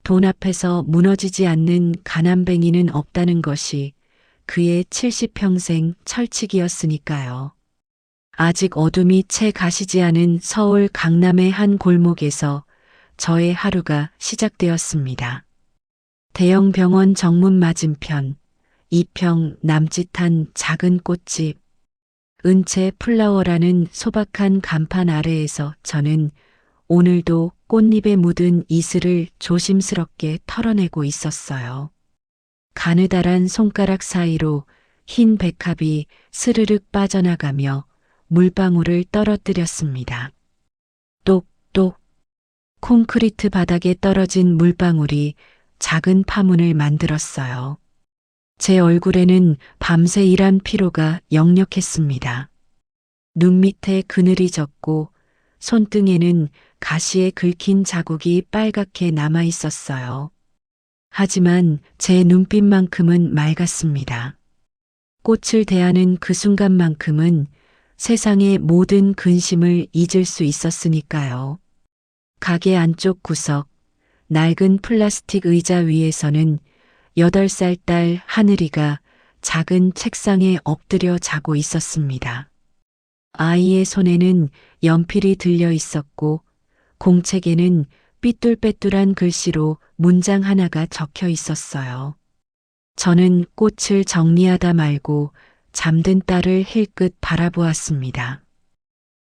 돈 앞에서 무너지지 않는 가난뱅이는 없다는 것이 그의 70평생 철칙이었으니까요. 아직 어둠이 채 가시지 않은 서울 강남의 한 골목에서 저의 하루가 시작되었습니다. 대형 병원 정문 맞은편, 2평 남짓한 작은 꽃집, 은채 플라워라는 소박한 간판 아래에서 저는 오늘도 꽃잎에 묻은 이슬을 조심스럽게 털어내고 있었어요. 가느다란 손가락 사이로 흰 백합이 스르륵 빠져나가며 물방울을 떨어뜨렸습니다. 똑똑. 콘크리트 바닥에 떨어진 물방울이 작은 파문을 만들었어요. 제 얼굴에는 밤새 일한 피로가 역력했습니다. 눈 밑에 그늘이 졌고 손등에는 가시에 긁힌 자국이 빨갛게 남아 있었어요. 하지만 제 눈빛만큼은 맑았습니다. 꽃을 대하는 그 순간만큼은 세상의 모든 근심을 잊을 수 있었으니까요. 가게 안쪽 구석, 낡은 플라스틱 의자 위에서는 8살 딸 하늘이가 작은 책상에 엎드려 자고 있었습니다. 아이의 손에는 연필이 들려 있었고 공책에는 삐뚤빼뚤한 글씨로 문장 하나가 적혀 있었어요. 저는 꽃을 정리하다 말고 잠든 딸을 힐끗 바라보았습니다.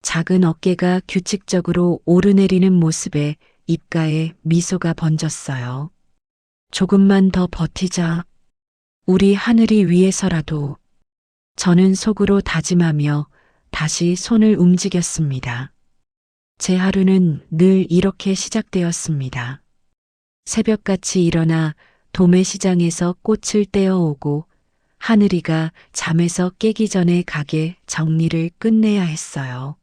작은 어깨가 규칙적으로 오르내리는 모습에 입가에 미소가 번졌어요. 조금만 더 버티자. 우리 하늘이 위해서라도. 저는 속으로 다짐하며 다시 손을 움직였습니다. 제 하루는 늘 이렇게 시작되었습니다. 새벽같이 일어나 도매시장에서 꽃을 떼어오고 하늘이가 잠에서 깨기 전에 가게 정리를 끝내야 했어요.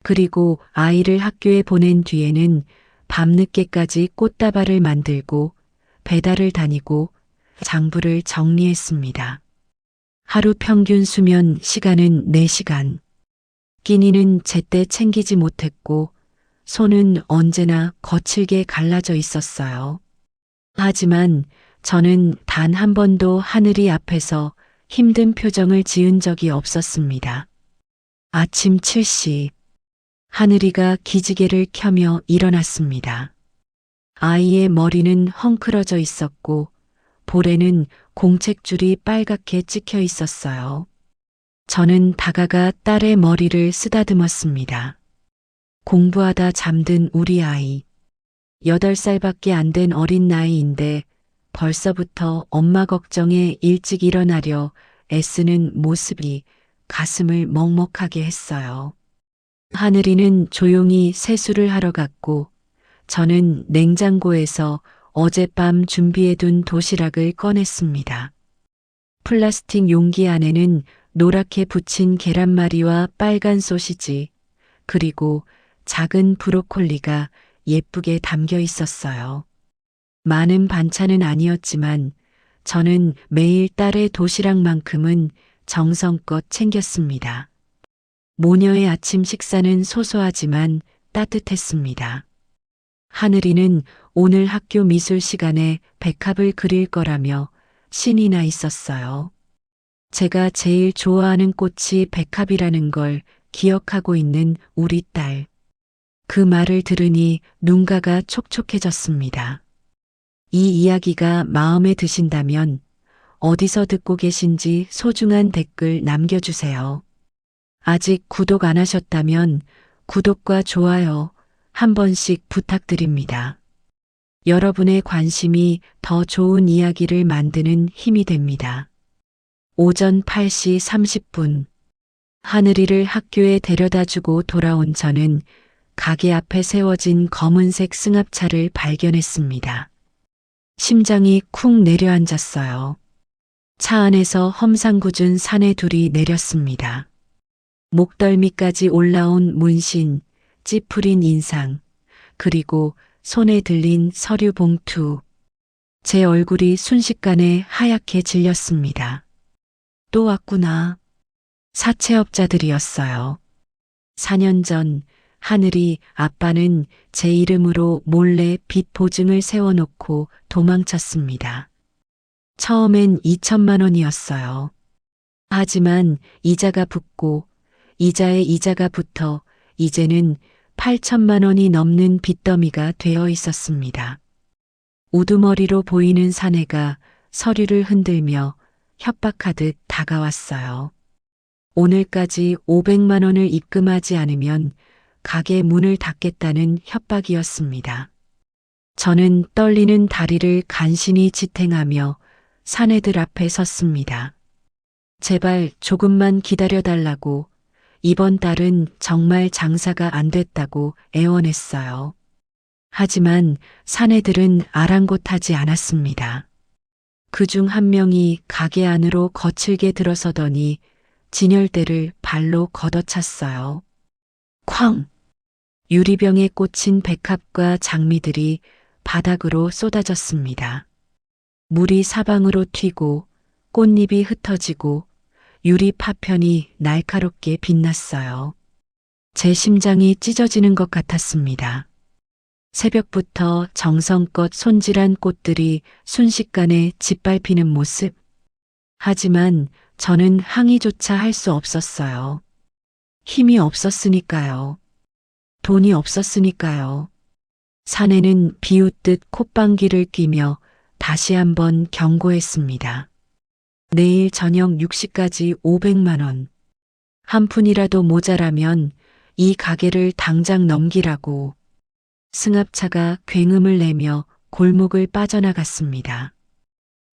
그리고 아이를 학교에 보낸 뒤에는 밤늦게까지 꽃다발을 만들고 배달을 다니고 장부를 정리했습니다. 하루 평균 수면 시간은 4시간. 끼니는 제때 챙기지 못했고 손은 언제나 거칠게 갈라져 있었어요. 하지만 저는 단 한 번도 하늘이 앞에서 힘든 표정을 지은 적이 없었습니다. 아침 7시. 하늘이가 기지개를 켜며 일어났습니다. 아이의 머리는 헝클어져 있었고 볼에는 공책줄이 빨갛게 찍혀 있었어요. 저는 다가가 딸의 머리를 쓰다듬었습니다. 공부하다 잠든 우리 아이. 8살밖에 안 된 어린 나이인데 벌써부터 엄마 걱정에 일찍 일어나려 애쓰는 모습이 가슴을 먹먹하게 했어요. 하늘이는 조용히 세수를 하러 갔고 저는 냉장고에서 어젯밤 준비해둔 도시락을 꺼냈습니다. 플라스틱 용기 안에는 노랗게 붙인 계란말이와 빨간 소시지, 그리고 작은 브로콜리가 예쁘게 담겨 있었어요. 많은 반찬은 아니었지만 저는 매일 딸의 도시락만큼은 정성껏 챙겼습니다. 모녀의 아침 식사는 소소하지만 따뜻했습니다. 하늘이는 오늘 학교 미술 시간에 백합을 그릴 거라며 신이 나 있었어요. 제가 제일 좋아하는 꽃이 백합이라는 걸 기억하고 있는 우리 딸. 그 말을 들으니 눈가가 촉촉해졌습니다. 이 이야기가 마음에 드신다면 어디서 듣고 계신지 소중한 댓글 남겨주세요. 아직 구독 안 하셨다면 구독과 좋아요 한 번씩 부탁드립니다. 여러분의 관심이 더 좋은 이야기를 만드는 힘이 됩니다. 오전 8시 30분. 하늘이를 학교에 데려다주고 돌아온 저는 가게 앞에 세워진 검은색 승합차를 발견했습니다. 심장이 쿵 내려앉았어요. 차 안에서 험상궂은 사내 둘이 내렸습니다. 목덜미까지 올라온 문신, 찌푸린 인상, 그리고 손에 들린 서류 봉투. 제 얼굴이 순식간에 하얗게 질렸습니다. 또 왔구나. 사채업자들이었어요. 4년 전 하늘이 아빠는 제 이름으로 몰래 빚 보증을 세워놓고 도망쳤습니다. 처음엔 2천만 원이었어요. 하지만 이자가 붙고 이자에 이자가 붙어 이제는 8천만 원이 넘는 빚더미가 되어 있었습니다. 우두머리로 보이는 사내가 서류를 흔들며 협박하듯 다가왔어요. 오늘까지 500만 원을 입금하지 않으면 가게 문을 닫겠다는 협박이었습니다. 저는 떨리는 다리를 간신히 지탱하며 사내들 앞에 섰습니다. 제발 조금만 기다려달라고, 이번 달은 정말 장사가 안 됐다고 애원했어요. 하지만 사내들은 아랑곳하지 않았습니다. 그중 한 명이 가게 안으로 거칠게 들어서더니 진열대를 발로 걷어찼어요. 쾅! 유리병에 꽂힌 백합과 장미들이 바닥으로 쏟아졌습니다. 물이 사방으로 튀고 꽃잎이 흩어지고 유리 파편이 날카롭게 빛났어요. 제 심장이 찢어지는 것 같았습니다. 새벽부터 정성껏 손질한 꽃들이 순식간에 짓밟히는 모습. 하지만 저는 항의조차 할 수 없었어요. 힘이 없었으니까요. 돈이 없었으니까요. 사내는 비웃듯 콧방귀를 뀌며 다시 한번 경고했습니다. 내일 저녁 6시까지 500만 원. 한 푼이라도 모자라면 이 가게를 당장 넘기라고. 승합차가 굉음을 내며 골목을 빠져나갔습니다.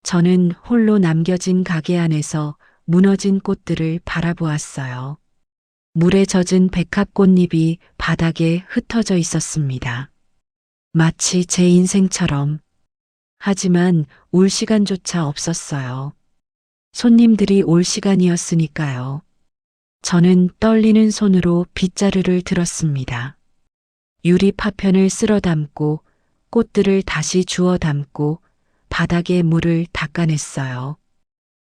저는 홀로 남겨진 가게 안에서 무너진 꽃들을 바라보았어요. 물에 젖은 백합 꽃잎이 바닥에 흩어져 있었습니다. 마치 제 인생처럼. 하지만 울 시간조차 없었어요. 손님들이 올 시간이었으니까요. 저는 떨리는 손으로 빗자루를 들었습니다. 유리 파편을 쓸어 담고 꽃들을 다시 주워 담고 바닥에 물을 닦아냈어요.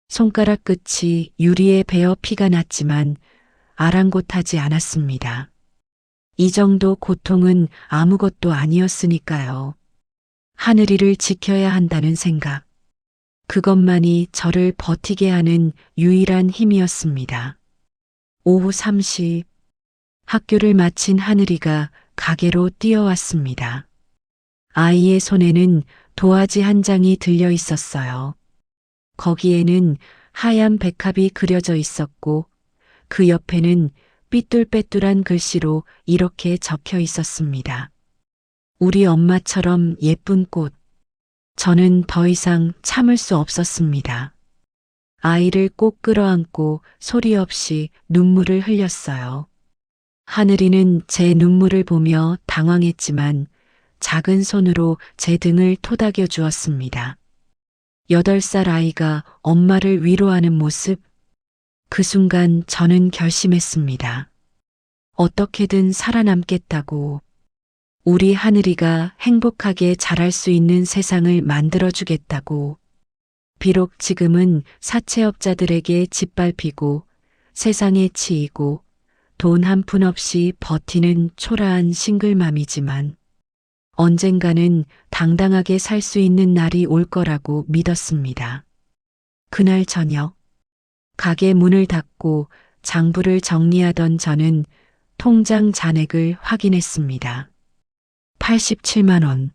손가락 끝이 유리에 베어 피가 났지만 아랑곳하지 않았습니다. 이 정도 고통은 아무것도 아니었으니까요. 하늘이를 지켜야 한다는 생각. 그것만이 저를 버티게 하는 유일한 힘이었습니다. 오후 3시 학교를 마친 하늘이가 가게로 뛰어왔습니다. 아이의 손에는 도화지 한 장이 들려 있었어요. 거기에는 하얀 백합이 그려져 있었고 그 옆에는 삐뚤빼뚤한 글씨로 이렇게 적혀 있었습니다. 우리 엄마처럼 예쁜 꽃. 저는 더 이상 참을 수 없었습니다. 아이를 꼭 끌어안고 소리 없이 눈물을 흘렸어요. 하늘이는 제 눈물을 보며 당황했지만 작은 손으로 제 등을 토닥여 주었습니다. 8살 아이가 엄마를 위로하는 모습. 그 순간 저는 결심했습니다. 어떻게든 살아남겠다고. 우리 하늘이가 행복하게 자랄 수 있는 세상을 만들어주겠다고. 비록 지금은 사채업자들에게 짓밟히고 세상에 치이고 돈 한 푼 없이 버티는 초라한 싱글맘이지만 언젠가는 당당하게 살 수 있는 날이 올 거라고 믿었습니다. 그날 저녁 가게 문을 닫고 장부를 정리하던 저는 통장 잔액을 확인했습니다. 87만 원.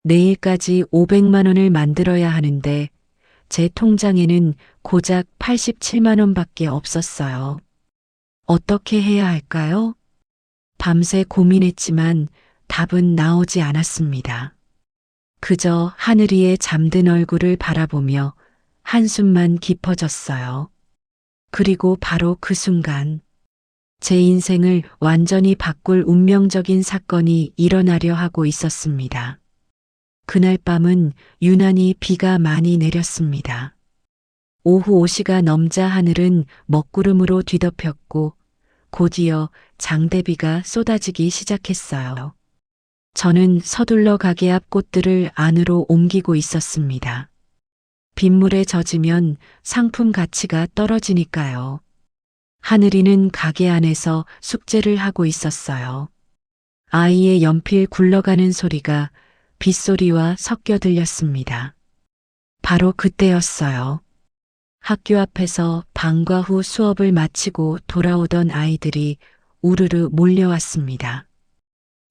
내일까지 500만 원을 만들어야 하는데 제 통장에는 고작 87만 원밖에 없었어요. 어떻게 해야 할까요? 밤새 고민했지만 답은 나오지 않았습니다. 그저 하늘이의 잠든 얼굴을 바라보며 한숨만 깊어졌어요. 그리고 바로 그 순간 제 인생을 완전히 바꿀 운명적인 사건이 일어나려 하고 있었습니다. 그날 밤은 유난히 비가 많이 내렸습니다. 오후 5시가 넘자 하늘은 먹구름으로 뒤덮였고 곧이어 장대비가 쏟아지기 시작했어요. 저는 서둘러 가게 앞 꽃들을 안으로 옮기고 있었습니다. 빗물에 젖으면 상품 가치가 떨어지니까요. 하늘이는 가게 안에서 숙제를 하고 있었어요. 아이의 연필 굴러가는 소리가 빗소리와 섞여 들렸습니다. 바로 그때였어요. 학교 앞에서 방과 후 수업을 마치고 돌아오던 아이들이 우르르 몰려왔습니다.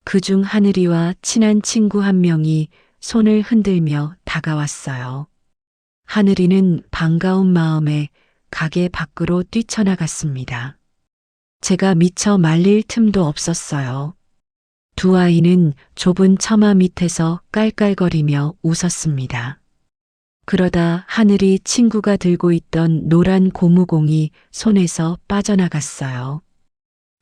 그중 하늘이와 친한 친구 한 명이 손을 흔들며 다가왔어요. 하늘이는 반가운 마음에 가게 밖으로 뛰쳐나갔습니다. 제가 미처 말릴 틈도 없었어요. 두 아이는 좁은 처마 밑에서 깔깔거리며 웃었습니다. 그러다 하늘이 친구가 들고 있던 노란 고무공이 손에서 빠져나갔어요.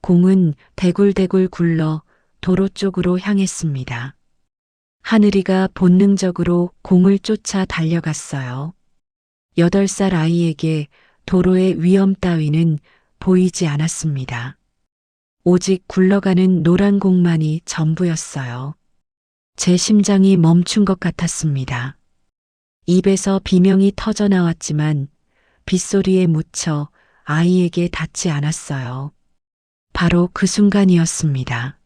공은 대굴대굴 굴러 도로 쪽으로 향했습니다. 하늘이가 본능적으로 공을 쫓아 달려갔어요. 8살 아이에게 도로의 위험 따위는 보이지 않았습니다. 오직 굴러가는 노란 공만이 전부였어요. 제 심장이 멈춘 것 같았습니다. 입에서 비명이 터져 나왔지만 빗소리에 묻혀 아이에게 닿지 않았어요. 바로 그 순간이었습니다.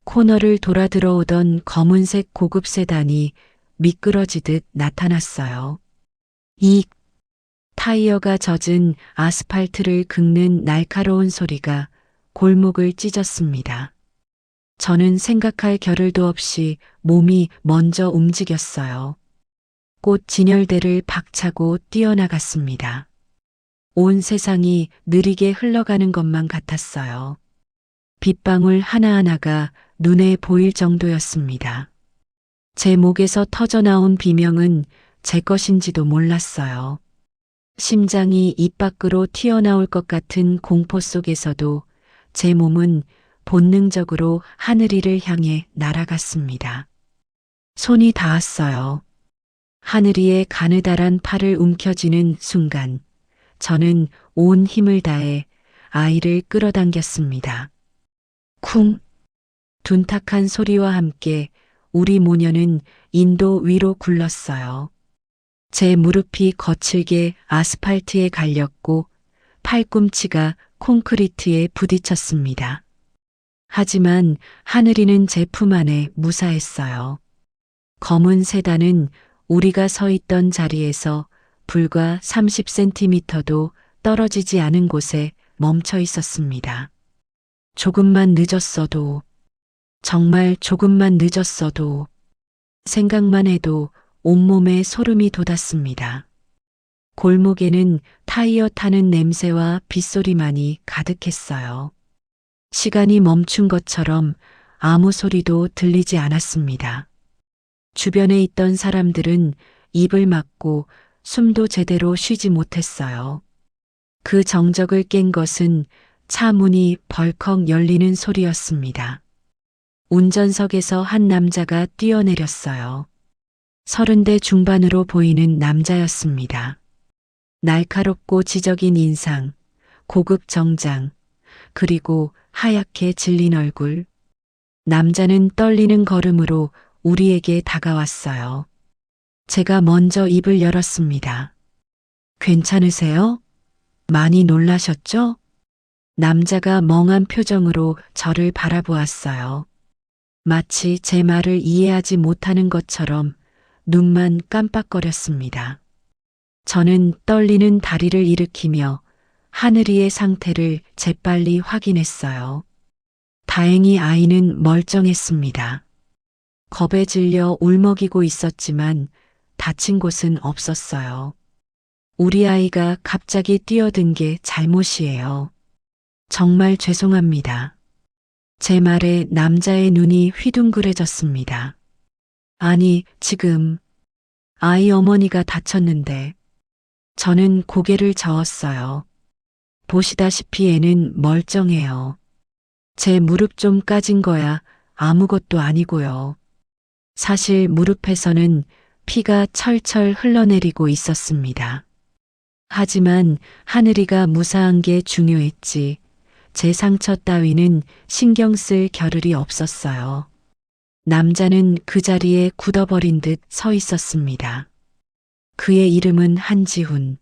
코너를 돌아 들어오던 검은색 고급 세단이 미끄러지듯 나타났어요. 이 타이어가 젖은 아스팔트를 긁는 날카로운 소리가 골목을 찢었습니다. 저는 생각할 겨를도 없이 몸이 먼저 움직였어요. 꽃 진열대를 박차고 뛰어나갔습니다. 온 세상이 느리게 흘러가는 것만 같았어요. 빗방울 하나하나가 눈에 보일 정도였습니다. 제 목에서 터져나온 비명은 제 것인지도 몰랐어요. 심장이 입 밖으로 튀어나올 것 같은 공포 속에서도 제 몸은 본능적으로 하늘이를 향해 날아갔습니다. 손이 닿았어요. 하늘이의 가느다란 팔을 움켜쥐는 순간 저는 온 힘을 다해 아이를 끌어당겼습니다. 쿵! 둔탁한 소리와 함께 우리 모녀는 인도 위로 굴렀어요. 제 무릎이 거칠게 아스팔트에 갈렸고 팔꿈치가 콘크리트에 부딪혔습니다. 하지만 하늘이는 제 품 안에 무사했어요. 검은 세단은 우리가 서 있던 자리에서 불과 30cm도 떨어지지 않은 곳에 멈춰 있었습니다. 조금만 늦었어도, 정말 조금만 늦었어도, 생각만 해도 온몸에 소름이 돋았습니다. 골목에는 타이어 타는 냄새와 빗소리만이 가득했어요. 시간이 멈춘 것처럼 아무 소리도 들리지 않았습니다. 주변에 있던 사람들은 입을 막고 숨도 제대로 쉬지 못했어요. 그 정적을 깬 것은 차 문이 벌컥 열리는 소리였습니다. 운전석에서 한 남자가 뛰어내렸어요. 30대 중반으로 보이는 남자였습니다. 날카롭고 지적인 인상, 고급 정장, 그리고 하얗게 질린 얼굴. 남자는 떨리는 걸음으로 우리에게 다가왔어요. 제가 먼저 입을 열었습니다. 괜찮으세요? 많이 놀라셨죠? 남자가 멍한 표정으로 저를 바라보았어요. 마치 제 말을 이해하지 못하는 것처럼 눈만 깜빡거렸습니다. 저는 떨리는 다리를 일으키며 하늘이의 상태를 재빨리 확인했어요. 다행히 아이는 멀쩡했습니다. 겁에 질려 울먹이고 있었지만 다친 곳은 없었어요. 우리 아이가 갑자기 뛰어든 게 잘못이에요. 정말 죄송합니다. 제 말에 남자의 눈이 휘둥그레졌습니다. 아니, 지금 아이 어머니가 다쳤는데. 저는 고개를 저었어요. 보시다시피 애는 멀쩡해요. 제 무릎 좀 까진 거야 아무것도 아니고요. 사실 무릎에서는 피가 철철 흘러내리고 있었습니다. 하지만 하늘이가 무사한 게 중요했지. 제 상처 따위는 신경 쓸 겨를이 없었어요. 남자는 그 자리에 굳어버린 듯 서 있었습니다. 그의 이름은 한지훈.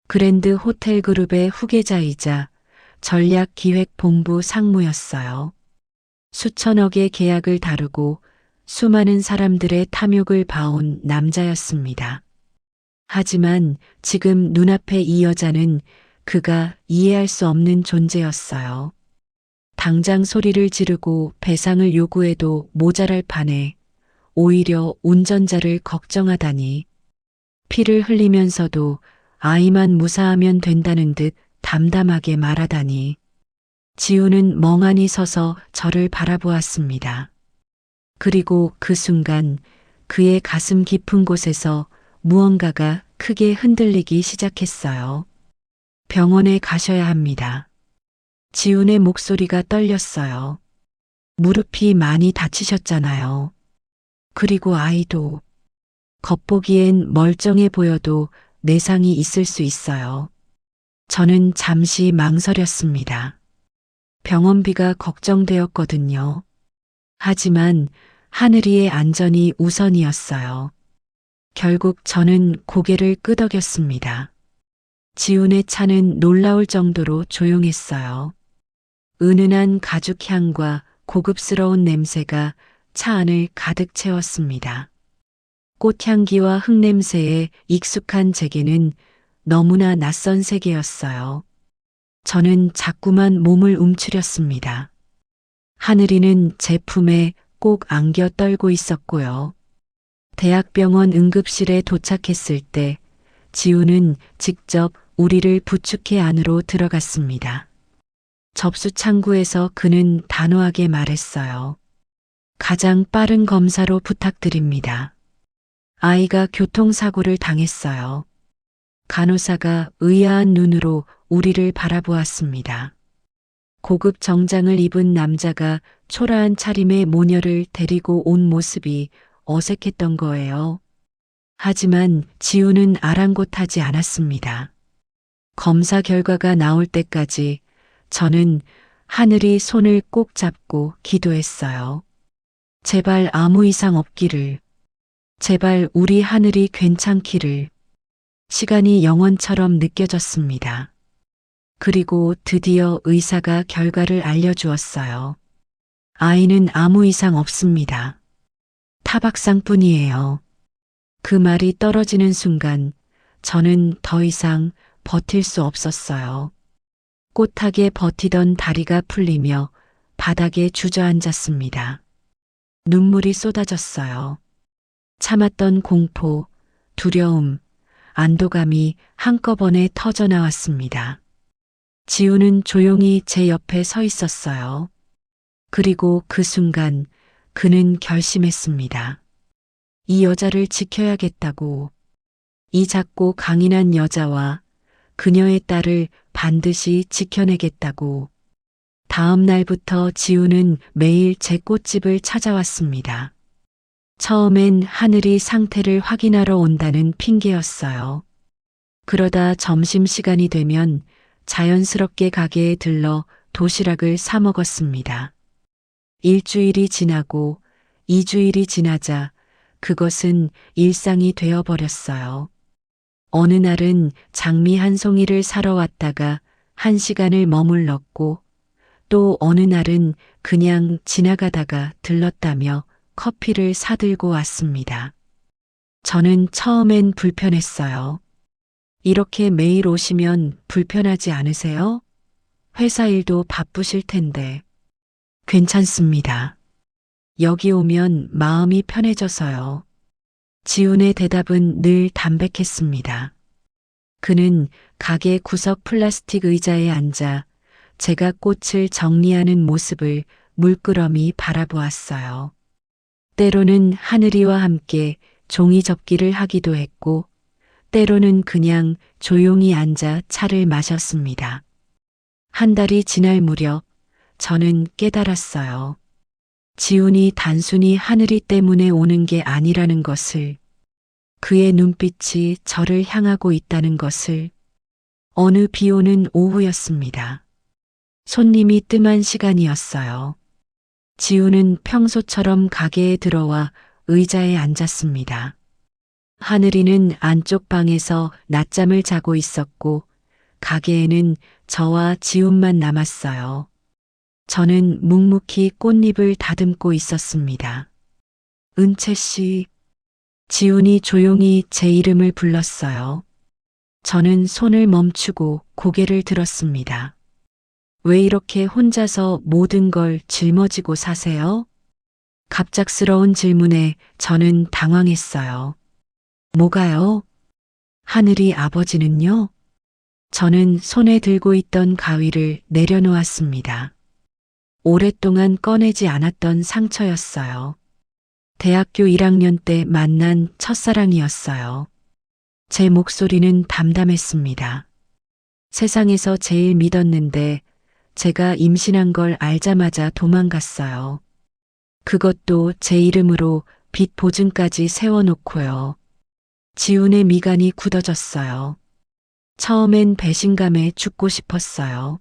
그랜드 호텔 그룹의 후계자이자 전략기획본부 상무였어요. 수천억의 계약을 다루고 수많은 사람들의 탐욕을 봐온 남자였습니다. 하지만 지금 눈앞에 이 여자는 그가 이해할 수 없는 존재였어요. 당장 소리를 지르고 배상을 요구해도 모자랄 판에 오히려 운전자를 걱정하다니, 피를 흘리면서도 아이만 무사하면 된다는 듯 담담하게 말하다니. 지우는 멍하니 서서 저를 바라보았습니다. 그리고 그 순간 그의 가슴 깊은 곳에서 무언가가 크게 흔들리기 시작했어요. 병원에 가셔야 합니다. 지훈의 목소리가 떨렸어요. 무릎이 많이 다치셨잖아요. 그리고 아이도. 겉보기엔 멀쩡해 보여도 내상이 있을 수 있어요. 저는 잠시 망설였습니다. 병원비가 걱정되었거든요. 하지만 하늘이의 안전이 우선이었어요. 결국 저는 고개를 끄덕였습니다. 지훈의 차는 놀라울 정도로 조용했어요. 은은한 가죽 향과 고급스러운 냄새가 차 안을 가득 채웠습니다. 꽃향기와 흙냄새에 익숙한 제게는 너무나 낯선 세계였어요. 저는 자꾸만 몸을 움츠렸습니다. 하늘이는 제 품에 꼭 안겨 떨고 있었고요. 대학병원 응급실에 도착했을 때 지우는 직접 우리를 부축해 안으로 들어갔습니다. 접수 창구에서 그는 단호하게 말했어요. 가장 빠른 검사로 부탁드립니다. 아이가 교통사고를 당했어요. 간호사가 의아한 눈으로 우리를 바라보았습니다. 고급 정장을 입은 남자가 초라한 차림의 모녀를 데리고 온 모습이 어색했던 거예요. 하지만 지우는 아랑곳하지 않았습니다. 검사 결과가 나올 때까지 저는 하늘이 손을 꼭 잡고 기도했어요. 제발 아무 이상 없기를. 제발 우리 하늘이 괜찮기를. 시간이 영원처럼 느껴졌습니다. 그리고 드디어 의사가 결과를 알려주었어요. 아이는 아무 이상 없습니다. 타박상뿐이에요. 그 말이 떨어지는 순간 저는 더 이상 버틸 수 없었어요. 꼿하게 버티던 다리가 풀리며 바닥에 주저앉았습니다. 눈물이 쏟아졌어요. 참았던 공포, 두려움, 안도감이 한꺼번에 터져나왔습니다. 지우는 조용히 제 옆에 서 있었어요. 그리고 그 순간 그는 결심했습니다. 이 여자를 지켜야겠다고. 이 작고 강인한 여자와 그녀의 딸을 반드시 지켜내겠다고. 다음 날부터 지우는 매일 제 꽃집을 찾아왔습니다. 처음엔 하늘이 상태를 확인하러 온다는 핑계였어요. 그러다 점심시간이 되면 자연스럽게 가게에 들러 도시락을 사 먹었습니다. 일주일이 지나고 2주일이 지나자 그것은 일상이 되어버렸어요. 어느 날은 장미 한 송이를 사러 왔다가 1시간을 머물렀고 또 어느 날은 그냥 지나가다가 들렀다며 커피를 사들고 왔습니다. 저는 처음엔 불편했어요. 이렇게 매일 오시면 불편하지 않으세요? 회사 일도 바쁘실 텐데. 괜찮습니다. 여기 오면 마음이 편해져서요. 지훈의 대답은 늘 담백했습니다. 그는 가게 구석 플라스틱 의자에 앉아 제가 꽃을 정리하는 모습을 물끄러미 바라보았어요. 때로는 하늘이와 함께 종이 접기를 하기도 했고, 때로는 그냥 조용히 앉아 차를 마셨습니다. 한 달이 지날 무렵 저는 깨달았어요. 지훈이 단순히 하늘이 때문에 오는 게 아니라는 것을, 그의 눈빛이 저를 향하고 있다는 것을. 어느 비 오는 오후였습니다. 손님이 뜸한 시간이었어요. 지훈은 평소처럼 가게에 들어와 의자에 앉았습니다. 하늘이는 안쪽 방에서 낮잠을 자고 있었고 가게에는 저와 지훈만 남았어요. 저는 묵묵히 꽃잎을 다듬고 있었습니다. 은채 씨, 지훈이 조용히 제 이름을 불렀어요. 저는 손을 멈추고 고개를 들었습니다. 왜 이렇게 혼자서 모든 걸 짊어지고 사세요? 갑작스러운 질문에 저는 당황했어요. 뭐가요? 하늘이 아버지는요? 저는 손에 들고 있던 가위를 내려놓았습니다. 오랫동안 꺼내지 않았던 상처였어요. 대학교 1학년 때 만난 첫사랑이었어요. 제 목소리는 담담했습니다. 세상에서 제일 믿었는데 제가 임신한 걸 알자마자 도망갔어요. 그것도 제 이름으로 빚 보증까지 세워놓고요. 지훈의 미간이 굳어졌어요. 처음엔 배신감에 죽고 싶었어요.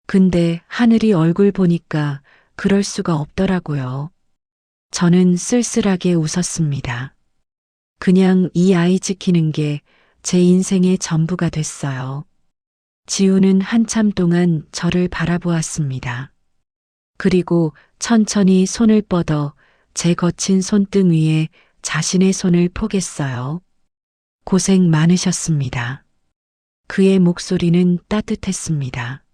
근데 하늘이 얼굴 보니까 그럴 수가 없더라고요. 저는 쓸쓸하게 웃었습니다. 그냥 이 아이 지키는 게 제 인생의 전부가 됐어요. 지우는 한참 동안 저를 바라보았습니다. 그리고 천천히 손을 뻗어 제 거친 손등 위에 자신의 손을 포겠어요. 고생 많으셨습니다. 그의 목소리는 따뜻했습니다.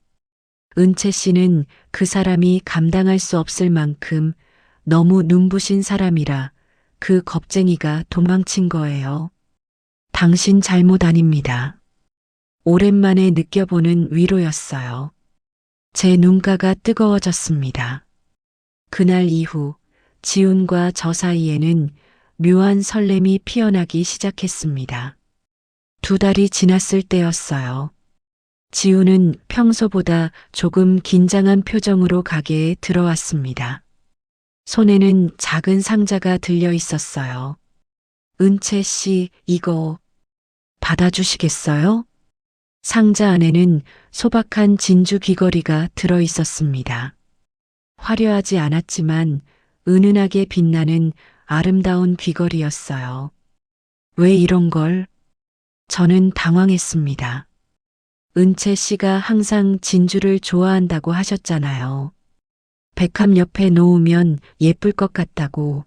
은채 씨는 그 사람이 감당할 수 없을 만큼 너무 눈부신 사람이라 그 겁쟁이가 도망친 거예요. 당신 잘못 아닙니다. 오랜만에 느껴보는 위로였어요. 제 눈가가 뜨거워졌습니다. 그날 이후 지훈과 저 사이에는 묘한 설렘이 피어나기 시작했습니다. 2달이 지났을 때였어요. 지훈은 평소보다 조금 긴장한 표정으로 가게에 들어왔습니다. 손에는 작은 상자가 들려 있었어요. 은채 씨, 이거 받아주시겠어요? 상자 안에는 소박한 진주 귀걸이가 들어 있었습니다. 화려하지 않았지만 은은하게 빛나는 아름다운 귀걸이였어요. 왜 이런 걸? 저는 당황했습니다. 은채 씨가 항상 진주를 좋아한다고 하셨잖아요. 백합 옆에 놓으면 예쁠 것 같다고.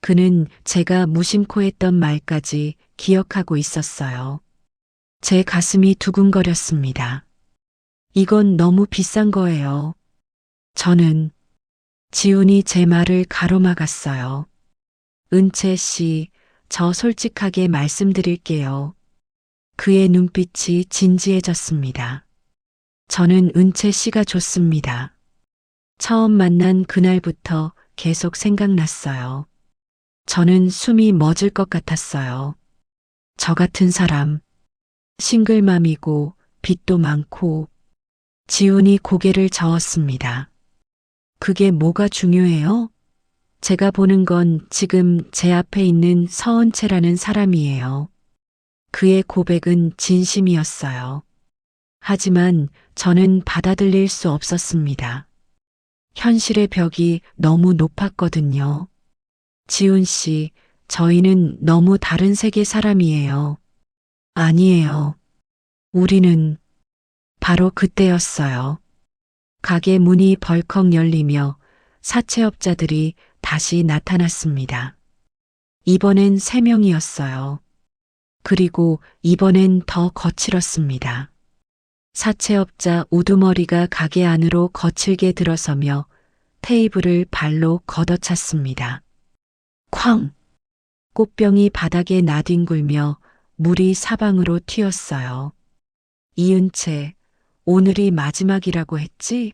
그는 제가 무심코 했던 말까지 기억하고 있었어요. 제 가슴이 두근거렸습니다. 이건 너무 비싼 거예요. 저는 지훈이 제 말을 가로막았어요. 은채 씨, 저 솔직하게 말씀드릴게요. 그의 눈빛이 진지해졌습니다. 저는 은채 씨가 좋습니다. 처음 만난 그날부터 계속 생각났어요. 저는 숨이 멎을 것 같았어요. 저 같은 사람, 싱글맘이고 빚도 많고. 지훈이 고개를 저었습니다. 그게 뭐가 중요해요? 제가 보는 건 지금 제 앞에 있는 서은채라는 사람이에요. 그의 고백은 진심이었어요. 하지만 저는 받아들일 수 없었습니다. 현실의 벽이 너무 높았거든요. 지훈 씨, 저희는 너무 다른 세계 사람이에요. 아니에요. 우리는 바로 그때였어요. 가게 문이 벌컥 열리며 사채업자들이 다시 나타났습니다. 이번엔 3명이었어요. 그리고 이번엔 더 거칠었습니다. 사채업자 우두머리가 가게 안으로 거칠게 들어서며 테이블을 발로 걷어찼습니다. 쾅! 꽃병이 바닥에 나뒹굴며 물이 사방으로 튀었어요. 이은채, 오늘이 마지막이라고 했지?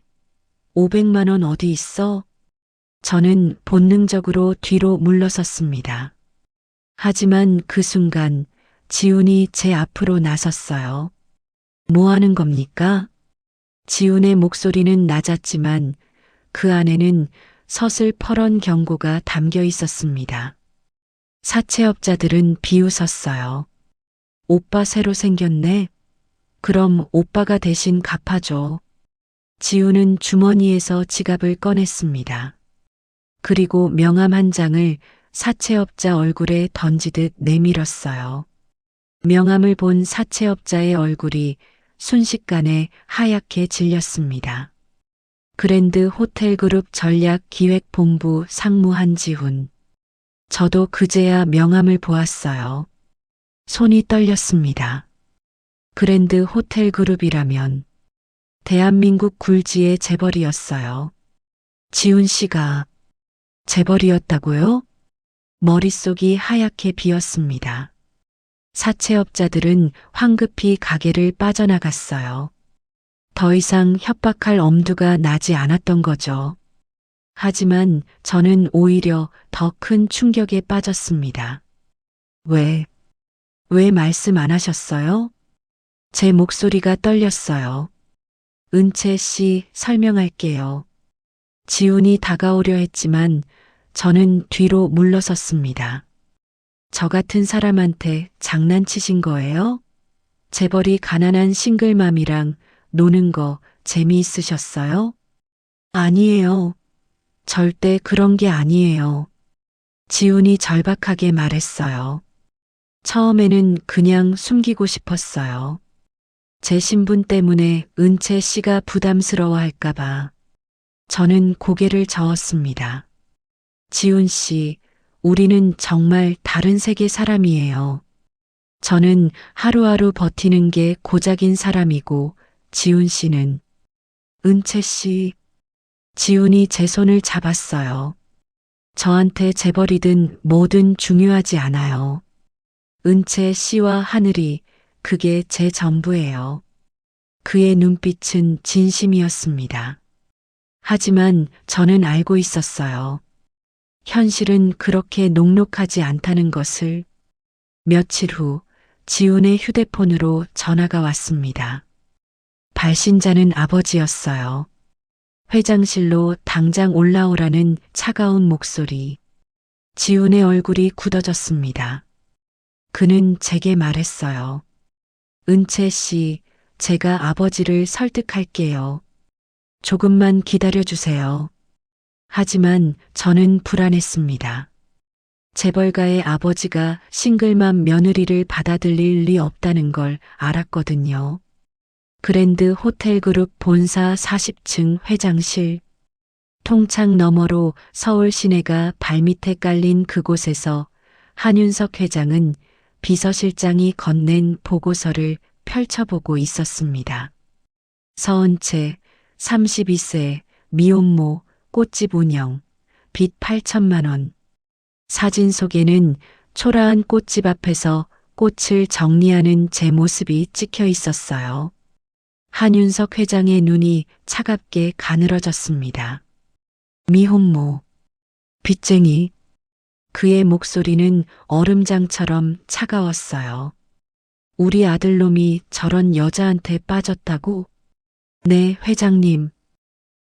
500만 원 어디 있어? 저는 본능적으로 뒤로 물러섰습니다. 하지만 그 순간 지훈이 제 앞으로 나섰어요. 뭐 하는 겁니까? 지훈의 목소리는 낮았지만 그 안에는 서슬퍼런 경고가 담겨 있었습니다. 사채업자들은 비웃었어요. 오빠 새로 생겼네? 그럼 오빠가 대신 갚아줘. 지훈은 주머니에서 지갑을 꺼냈습니다. 그리고 명함 한 장을 사채업자 얼굴에 던지듯 내밀었어요. 명함을 본 사채업자의 얼굴이 순식간에 하얗게 질렸습니다. 그랜드 호텔그룹 전략기획본부 상무 한지훈. 저도 그제야 명함을 보았어요. 손이 떨렸습니다. 그랜드 호텔그룹이라면 대한민국 굴지의 재벌이었어요. 지훈 씨가 재벌이었다고요? 머릿속이 하얗게 비었습니다. 사채업자들은 황급히 가게를 빠져나갔어요. 더 이상 협박할 엄두가 나지 않았던 거죠. 하지만 저는 오히려 더 큰 충격에 빠졌습니다. 왜 말씀 안 하셨어요? 제 목소리가 떨렸어요. 은채 씨, 설명할게요. 지훈이 다가오려 했지만 저는 뒤로 물러섰습니다. 저 같은 사람한테 장난치신 거예요? 재벌이 가난한 싱글맘이랑 노는 거 재미있으셨어요? 아니에요. 절대 그런 게 아니에요. 지훈이 절박하게 말했어요. 처음에는 그냥 숨기고 싶었어요. 제 신분 때문에 은채 씨가 부담스러워할까봐. 저는 고개를 저었습니다. 지훈 씨, 우리는 정말 다른 세계 사람이에요. 저는 하루하루 버티는 게 고작인 사람이고, 지훈 씨는. 은채 씨, 지훈이 제 손을 잡았어요. 저한테 재벌이든 뭐든 중요하지 않아요. 은채 씨와 하늘이 그게 제 전부예요. 그의 눈빛은 진심이었습니다. 하지만 저는 알고 있었어요. 현실은 그렇게 녹록하지 않다는 것을. 며칠 후 지훈의 휴대폰으로 전화가 왔습니다. 발신자는 아버지였어요. 회장실로 당장 올라오라는 차가운 목소리. 지훈의 얼굴이 굳어졌습니다. 그는 제게 말했어요. 은채 씨, 제가 아버지를 설득할게요. 조금만 기다려주세요. 하지만 저는 불안했습니다. 재벌가의 아버지가 싱글맘 며느리를 받아들일 리 없다는 걸 알았거든요. 그랜드 호텔그룹 본사 40층 회장실. 통창 너머로 서울 시내가 발밑에 깔린 그곳에서 한윤석 회장은 비서실장이 건넨 보고서를 펼쳐보고 있었습니다. 서은채, 32세, 미혼모, 꽃집 운영, 빚 8천만 원. 사진 속에는 초라한 꽃집 앞에서 꽃을 정리하는 제 모습이 찍혀 있었어요. 한윤석 회장의 눈이 차갑게 가늘어졌습니다. 미혼모, 빚쟁이. 그의 목소리는 얼음장처럼 차가웠어요. 우리 아들놈이 저런 여자한테 빠졌다고? 네, 회장님.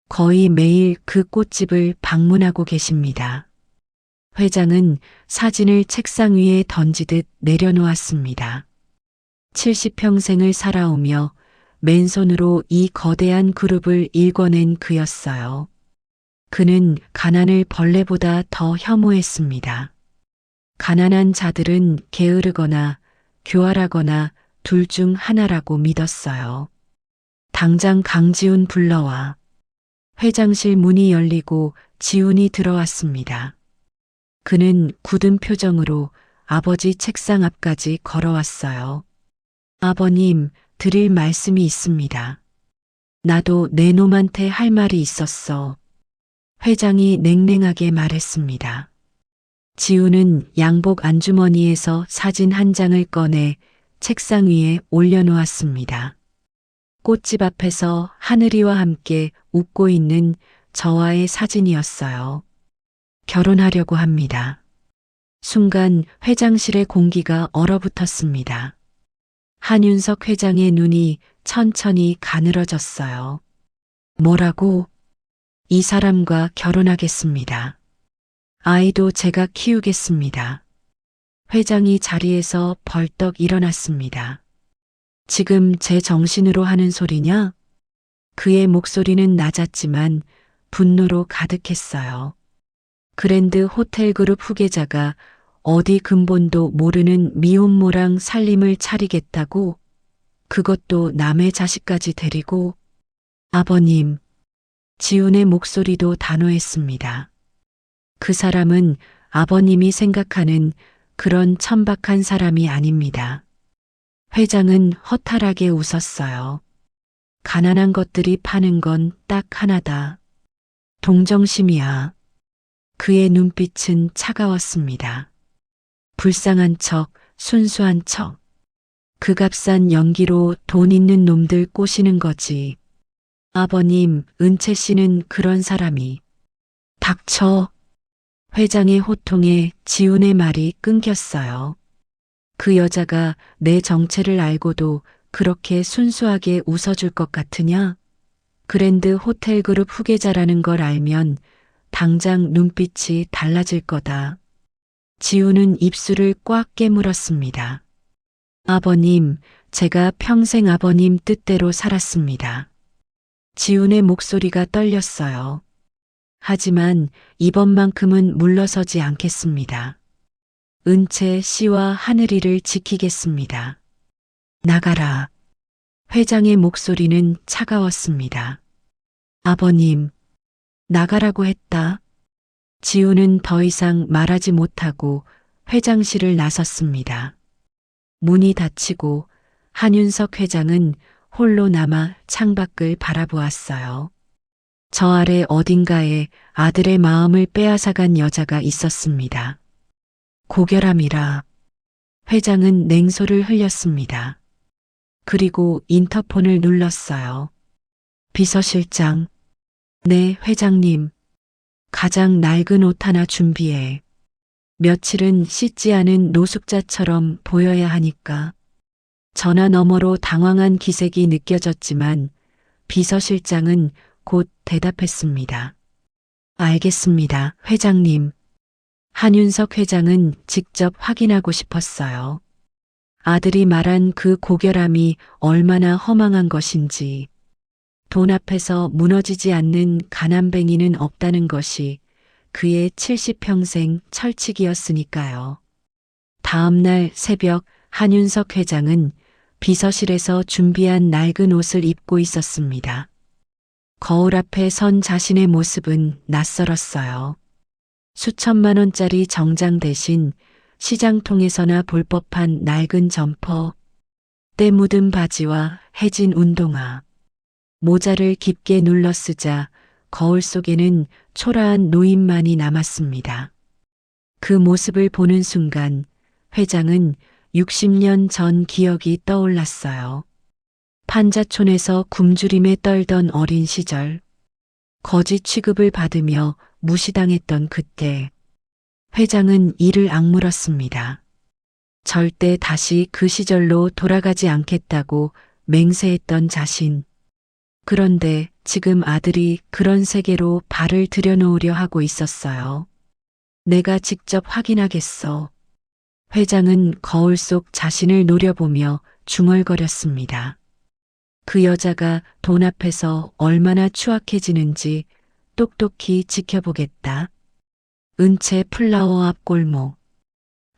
거의 매일 그 꽃집을 방문하고 계십니다. 회장은 사진을 책상 위에 던지듯 내려놓았습니다. 70평생을 살아오며 맨손으로 이 거대한 그룹을 일궈낸 그였어요. 그는 가난을 벌레보다 더 혐오했습니다. 가난한 자들은 게으르거나 교활하거나 둘 중 하나라고 믿었어요. 당장 강지훈 불러와. 회장실 문이 열리고 지훈이 들어왔습니다. 그는 굳은 표정으로 아버지 책상 앞까지 걸어왔어요. 아버님, 드릴 말씀이 있습니다. 나도 내 놈한테 할 말이 있었어. 회장이 냉랭하게 말했습니다. 지훈은 양복 안주머니에서 사진 한 장을 꺼내 책상 위에 올려놓았습니다. 꽃집 앞에서 하늘이와 함께 웃고 있는 저와의 사진이었어요. 결혼하려고 합니다. 순간 회장실의 공기가 얼어붙었습니다. 한윤석 회장의 눈이 천천히 가늘어졌어요. 뭐라고? 이 사람과 결혼하겠습니다. 아이도 제가 키우겠습니다. 회장이 자리에서 벌떡 일어났습니다. 지금 제 정신으로 하는 소리냐? 그의 목소리는 낮았지만 분노로 가득했어요. 그랜드 호텔그룹 후계자가 어디 근본도 모르는 미혼모랑 살림을 차리겠다고? 그것도 남의 자식까지 데리고? 아버님, 지훈의 목소리도 단호했습니다. 그 사람은 아버님이 생각하는 그런 천박한 사람이 아닙니다. 회장은 허탈하게 웃었어요. 가난한 것들이 파는 건 딱 하나다. 동정심이야. 그의 눈빛은 차가웠습니다. 불쌍한 척, 순수한 척. 그 값싼 연기로 돈 있는 놈들 꼬시는 거지. 아버님, 은채 씨는 그런 사람이. 닥쳐. 회장의 호통에 지훈의 말이 끊겼어요. 그 여자가 내 정체를 알고도 그렇게 순수하게 웃어줄 것 같으냐? 그랜드 호텔 그룹 후계자라는 걸 알면 당장 눈빛이 달라질 거다. 지훈은 입술을 꽉 깨물었습니다. 아버님, 제가 평생 아버님 뜻대로 살았습니다. 지훈의 목소리가 떨렸어요. 하지만 이번만큼은 물러서지 않겠습니다. 은채 씨와 하늘이를 지키겠습니다. 나가라. 회장의 목소리는 차가웠습니다. 아버님, 나가라고 했다. 지훈은 더 이상 말하지 못하고 회장실을 나섰습니다. 문이 닫히고 한윤석 회장은 홀로 남아 창밖을 바라보았어요. 저 아래 어딘가에 아들의 마음을 빼앗아간 여자가 있었습니다. 고결함이라. 회장은 냉소를 흘렸습니다. 그리고 인터폰을 눌렀어요. 비서실장. 네, 회장님. 가장 낡은 옷 하나 준비해. 며칠은 씻지 않은 노숙자처럼 보여야 하니까. 전화 너머로 당황한 기색이 느껴졌지만 비서실장은 곧 대답했습니다. 알겠습니다, 회장님. 한윤석 회장은 직접 확인하고 싶었어요. 아들이 말한 그 고결함이 얼마나 허망한 것인지, 돈 앞에서 무너지지 않는 가난뱅이는 없다는 것이 그의 70평생 철칙이었으니까요. 다음 날 새벽 한윤석 회장은 비서실에서 준비한 낡은 옷을 입고 있었습니다. 거울 앞에 선 자신의 모습은 낯설었어요. 수천만 원짜리 정장 대신 시장통에서나 볼 법한 낡은 점퍼, 때 묻은 바지와 해진 운동화, 모자를 깊게 눌러 쓰자 거울 속에는 초라한 노인만이 남았습니다. 그 모습을 보는 순간 회장은 60년 전 기억이 떠올랐어요. 판자촌에서 굶주림에 떨던 어린 시절, 거지 취급을 받으며 무시당했던 그때, 회장은 이를 악물었습니다. 절대 다시 그 시절로 돌아가지 않겠다고 맹세했던 자신. 그런데 지금 아들이 그런 세계로 발을 들여놓으려 하고 있었어요. 내가 직접 확인하겠어. 회장은 거울 속 자신을 노려보며 중얼거렸습니다. 그 여자가 돈 앞에서 얼마나 추악해지는지 똑똑히 지켜보겠다. 은채 플라워 앞 골목.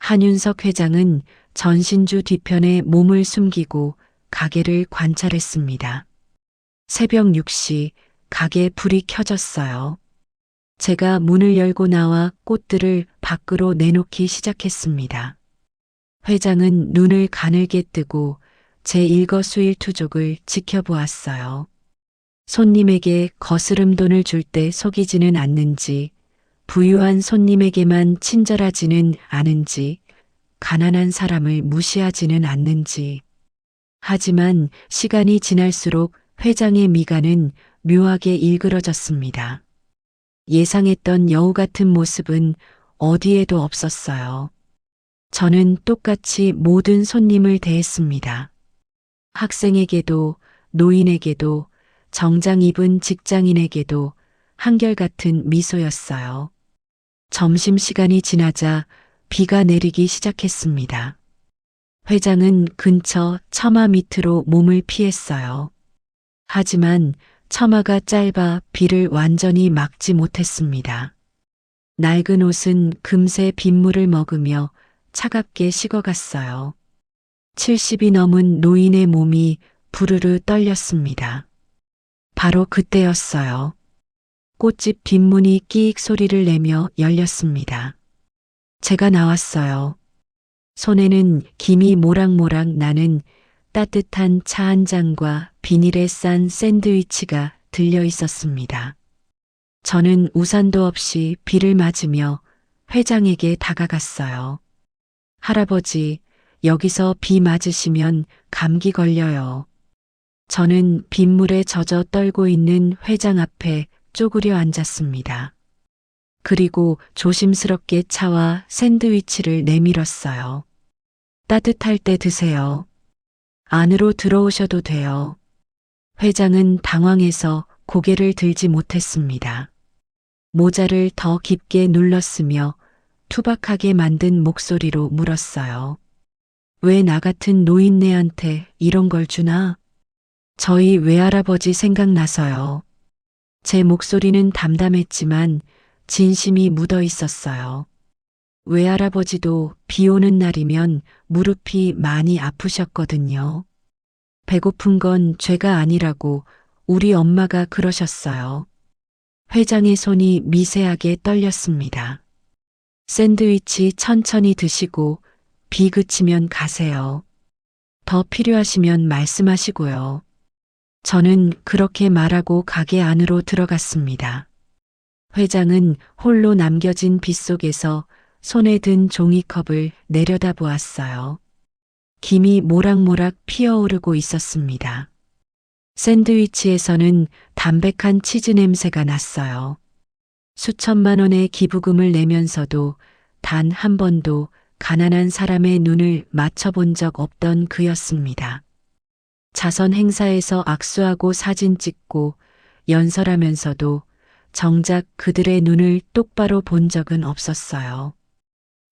한윤석 회장은 전신주 뒤편에 몸을 숨기고 가게를 관찰했습니다. 새벽 6시 가게 불이 켜졌어요. 제가 문을 열고 나와 꽃들을 밖으로 내놓기 시작했습니다. 회장은 눈을 가늘게 뜨고 제 일거수일투족을 지켜보았어요. 손님에게 거스름 돈을 줄 때 속이지는 않는지, 부유한 손님에게만 친절하지는 않은지, 가난한 사람을 무시하지는 않는지. 하지만 시간이 지날수록 회장의 미간은 묘하게 일그러졌습니다. 예상했던 여우 같은 모습은 어디에도 없었어요. 저는 똑같이 모든 손님을 대했습니다. 학생에게도, 노인에게도, 정장 입은 직장인에게도 한결같은 미소였어요. 점심시간이 지나자 비가 내리기 시작했습니다. 회장은 근처 처마 밑으로 몸을 피했어요. 하지만 처마가 짧아 비를 완전히 막지 못했습니다. 낡은 옷은 금세 빗물을 먹으며 차갑게 식어갔어요. 70이 넘은 노인의 몸이 부르르 떨렸습니다. 바로 그때였어요. 꽃집 뒷문이 끼익 소리를 내며 열렸습니다. 제가 나왔어요. 손에는 김이 모락모락 나는 따뜻한 차 한 잔과 비닐에 싼 샌드위치가 들려 있었습니다. 저는 우산도 없이 비를 맞으며 회장에게 다가갔어요. 할아버지, 여기서 비 맞으시면 감기 걸려요. 저는 빗물에 젖어 떨고 있는 회장 앞에 쪼그려 앉았습니다. 그리고 조심스럽게 차와 샌드위치를 내밀었어요. 따뜻할 때 드세요. 안으로 들어오셔도 돼요. 회장은 당황해서 고개를 들지 못했습니다. 모자를 더 깊게 눌렀으며 투박하게 만든 목소리로 물었어요. 왜 나 같은 노인네한테 이런 걸 주나? 저희 외할아버지 생각나서요. 제 목소리는 담담했지만 진심이 묻어 있었어요. 외할아버지도 비 오는 날이면 무릎이 많이 아프셨거든요. 배고픈 건 죄가 아니라고 우리 엄마가 그러셨어요. 회장의 손이 미세하게 떨렸습니다. 샌드위치 천천히 드시고 비 그치면 가세요. 더 필요하시면 말씀하시고요. 저는 그렇게 말하고 가게 안으로 들어갔습니다. 회장은 홀로 남겨진 빗속에서 손에 든 종이컵을 내려다보았어요. 김이 모락모락 피어오르고 있었습니다. 샌드위치에서는 담백한 치즈 냄새가 났어요. 수천만 원의 기부금을 내면서도 단 한 번도 가난한 사람의 눈을 맞춰본 적 없던 그였습니다. 자선 행사에서 악수하고 사진 찍고 연설하면서도 정작 그들의 눈을 똑바로 본 적은 없었어요.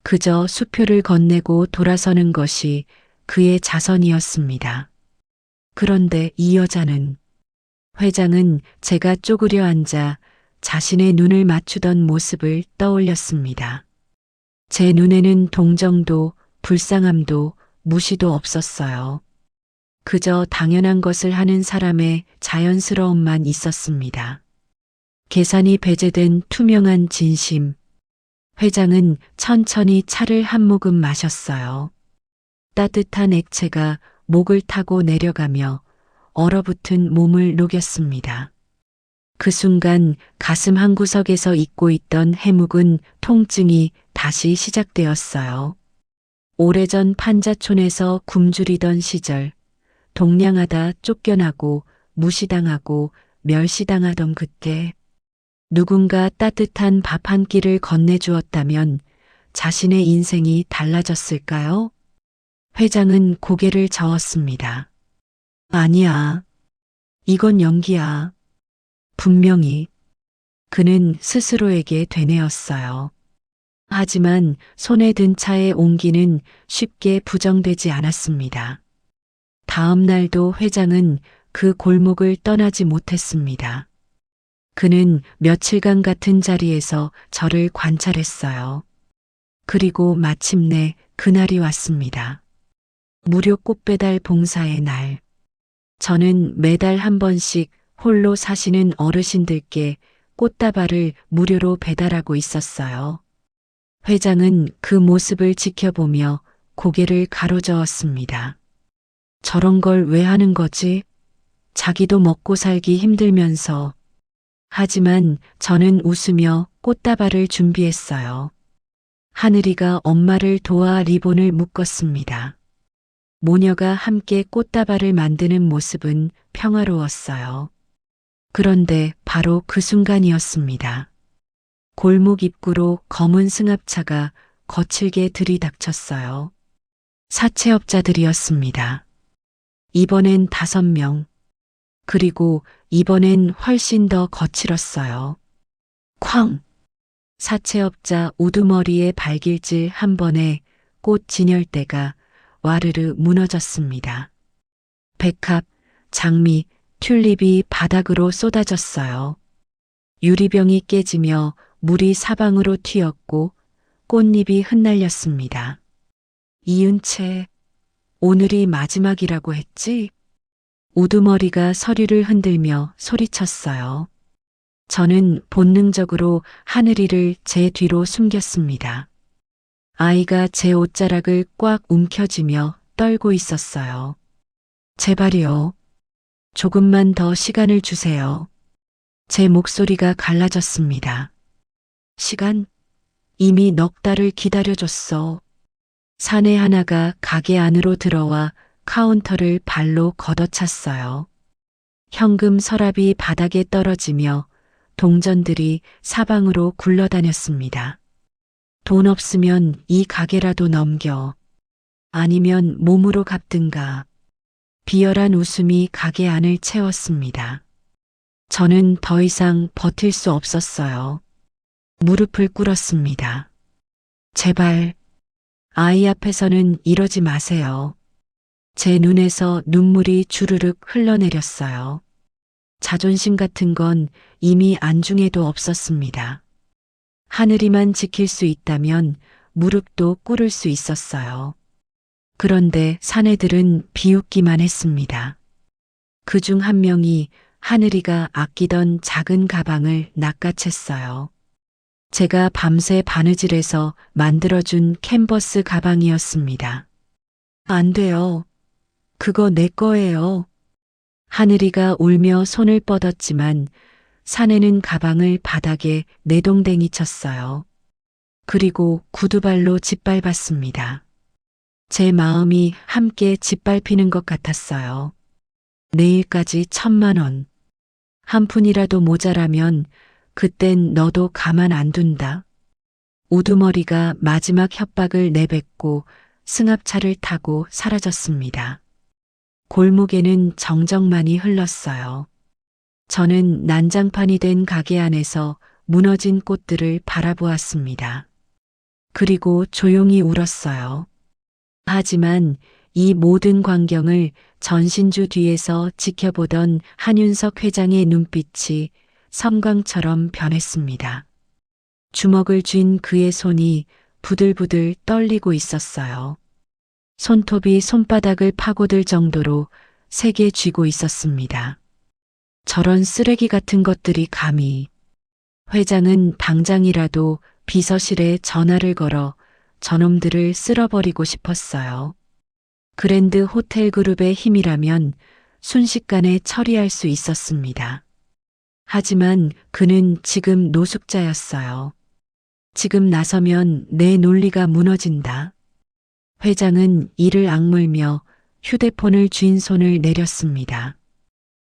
그저 수표를 건네고 돌아서는 것이 그의 자선이었습니다. 그런데 이 여자는, 회장은 제가 쪼그려 앉아 자신의 눈을 맞추던 모습을 떠올렸습니다. 제 눈에는 동정도 불쌍함도 무시도 없었어요. 그저 당연한 것을 하는 사람의 자연스러움만 있었습니다. 계산이 배제된 투명한 진심. 회장은 천천히 차를 한 모금 마셨어요. 따뜻한 액체가 목을 타고 내려가며 얼어붙은 몸을 녹였습니다. 그 순간 가슴 한구석에서 잊고 있던 해묵은 통증이 다시 시작되었어요. 오래전 판자촌에서 굶주리던 시절, 동냥하다 쫓겨나고 무시당하고 멸시당하던 그때, 누군가 따뜻한 밥 한 끼를 건네주었다면 자신의 인생이 달라졌을까요? 회장은 고개를 저었습니다. 아니야. 이건 연기야. 분명히. 그는 스스로에게 되뇌었어요. 하지만 손에 든 차의 온기는 쉽게 부정되지 않았습니다. 다음 날도 회장은 그 골목을 떠나지 못했습니다. 그는 며칠간 같은 자리에서 저를 관찰했어요. 그리고 마침내 그날이 왔습니다. 무료 꽃배달 봉사의 날. 저는 매달 한 번씩 홀로 사시는 어르신들께 꽃다발을 무료로 배달하고 있었어요. 회장은 그 모습을 지켜보며 고개를 가로저었습니다. 저런 걸 왜 하는 거지? 자기도 먹고 살기 힘들면서. 하지만 저는 웃으며 꽃다발을 준비했어요. 하늘이가 엄마를 도와 리본을 묶었습니다. 모녀가 함께 꽃다발을 만드는 모습은 평화로웠어요. 그런데 바로 그 순간이었습니다. 골목 입구로 검은 승합차가 거칠게 들이닥쳤어요. 사채업자들이었습니다. 이번엔 5명. 그리고 이번엔 훨씬 더 거칠었어요. 쾅! 사채업자 우두머리에 발길질 한 번에 꽃 진열대가 와르르 무너졌습니다. 백합, 장미, 튤립이 바닥으로 쏟아졌어요. 유리병이 깨지며 물이 사방으로 튀었고 꽃잎이 흩날렸습니다. 이은채, 오늘이 마지막이라고 했지? 우두머리가 서류를 흔들며 소리쳤어요. 저는 본능적으로 하늘이를 제 뒤로 숨겼습니다. 아이가 제 옷자락을 꽉 움켜쥐며 떨고 있었어요. 제발요. 조금만 더 시간을 주세요. 제 목소리가 갈라졌습니다. 시간? 이미 넉 달을 기다려줬어. 사내 하나가 가게 안으로 들어와 카운터를 발로 걷어찼어요. 현금 서랍이 바닥에 떨어지며 동전들이 사방으로 굴러다녔습니다. 돈 없으면 이 가게라도 넘겨. 아니면 몸으로 갚든가. 비열한 웃음이 가게 안을 채웠습니다. 저는 더 이상 버틸 수 없었어요. 무릎을 꿇었습니다. 제발, 아이 앞에서는 이러지 마세요. 제 눈에서 눈물이 주르륵 흘러내렸어요. 자존심 같은 건 이미 안중에도 없었습니다. 하늘이만 지킬 수 있다면 무릎도 꿇을 수 있었어요. 그런데 사내들은 비웃기만 했습니다. 그중 한 명이 하늘이가 아끼던 작은 가방을 낚아챘어요. 제가 밤새 바느질해서 만들어준 캔버스 가방이었습니다. 안 돼요. 그거 내 거예요. 하늘이가 울며 손을 뻗었지만 사내는 가방을 바닥에 내동댕이 쳤어요. 그리고 구두발로 짓밟았습니다. 제 마음이 함께 짓밟히는 것 같았어요. 내일까지 1,000만 원. 한 푼이라도 모자라면 그땐 너도 가만 안 둔다. 우두머리가 마지막 협박을 내뱉고 승합차를 타고 사라졌습니다. 골목에는 정적만이 흘렀어요. 저는 난장판이 된 가게 안에서 무너진 꽃들을 바라보았습니다. 그리고 조용히 울었어요. 하지만 이 모든 광경을 전신주 뒤에서 지켜보던 한윤석 회장의 눈빛이 섬광처럼 변했습니다. 주먹을 쥔 그의 손이 부들부들 떨리고 있었어요. 손톱이 손바닥을 파고들 정도로 세게 쥐고 있었습니다. 저런 쓰레기 같은 것들이 감히. 회장은 당장이라도 비서실에 전화를 걸어 저놈들을 쓸어버리고 싶었어요. 그랜드 호텔 그룹의 힘이라면 순식간에 처리할 수 있었습니다. 하지만 그는 지금 노숙자였어요. 지금 나서면 내 논리가 무너진다. 회장은 이를 악물며 휴대폰을 쥔 손을 내렸습니다.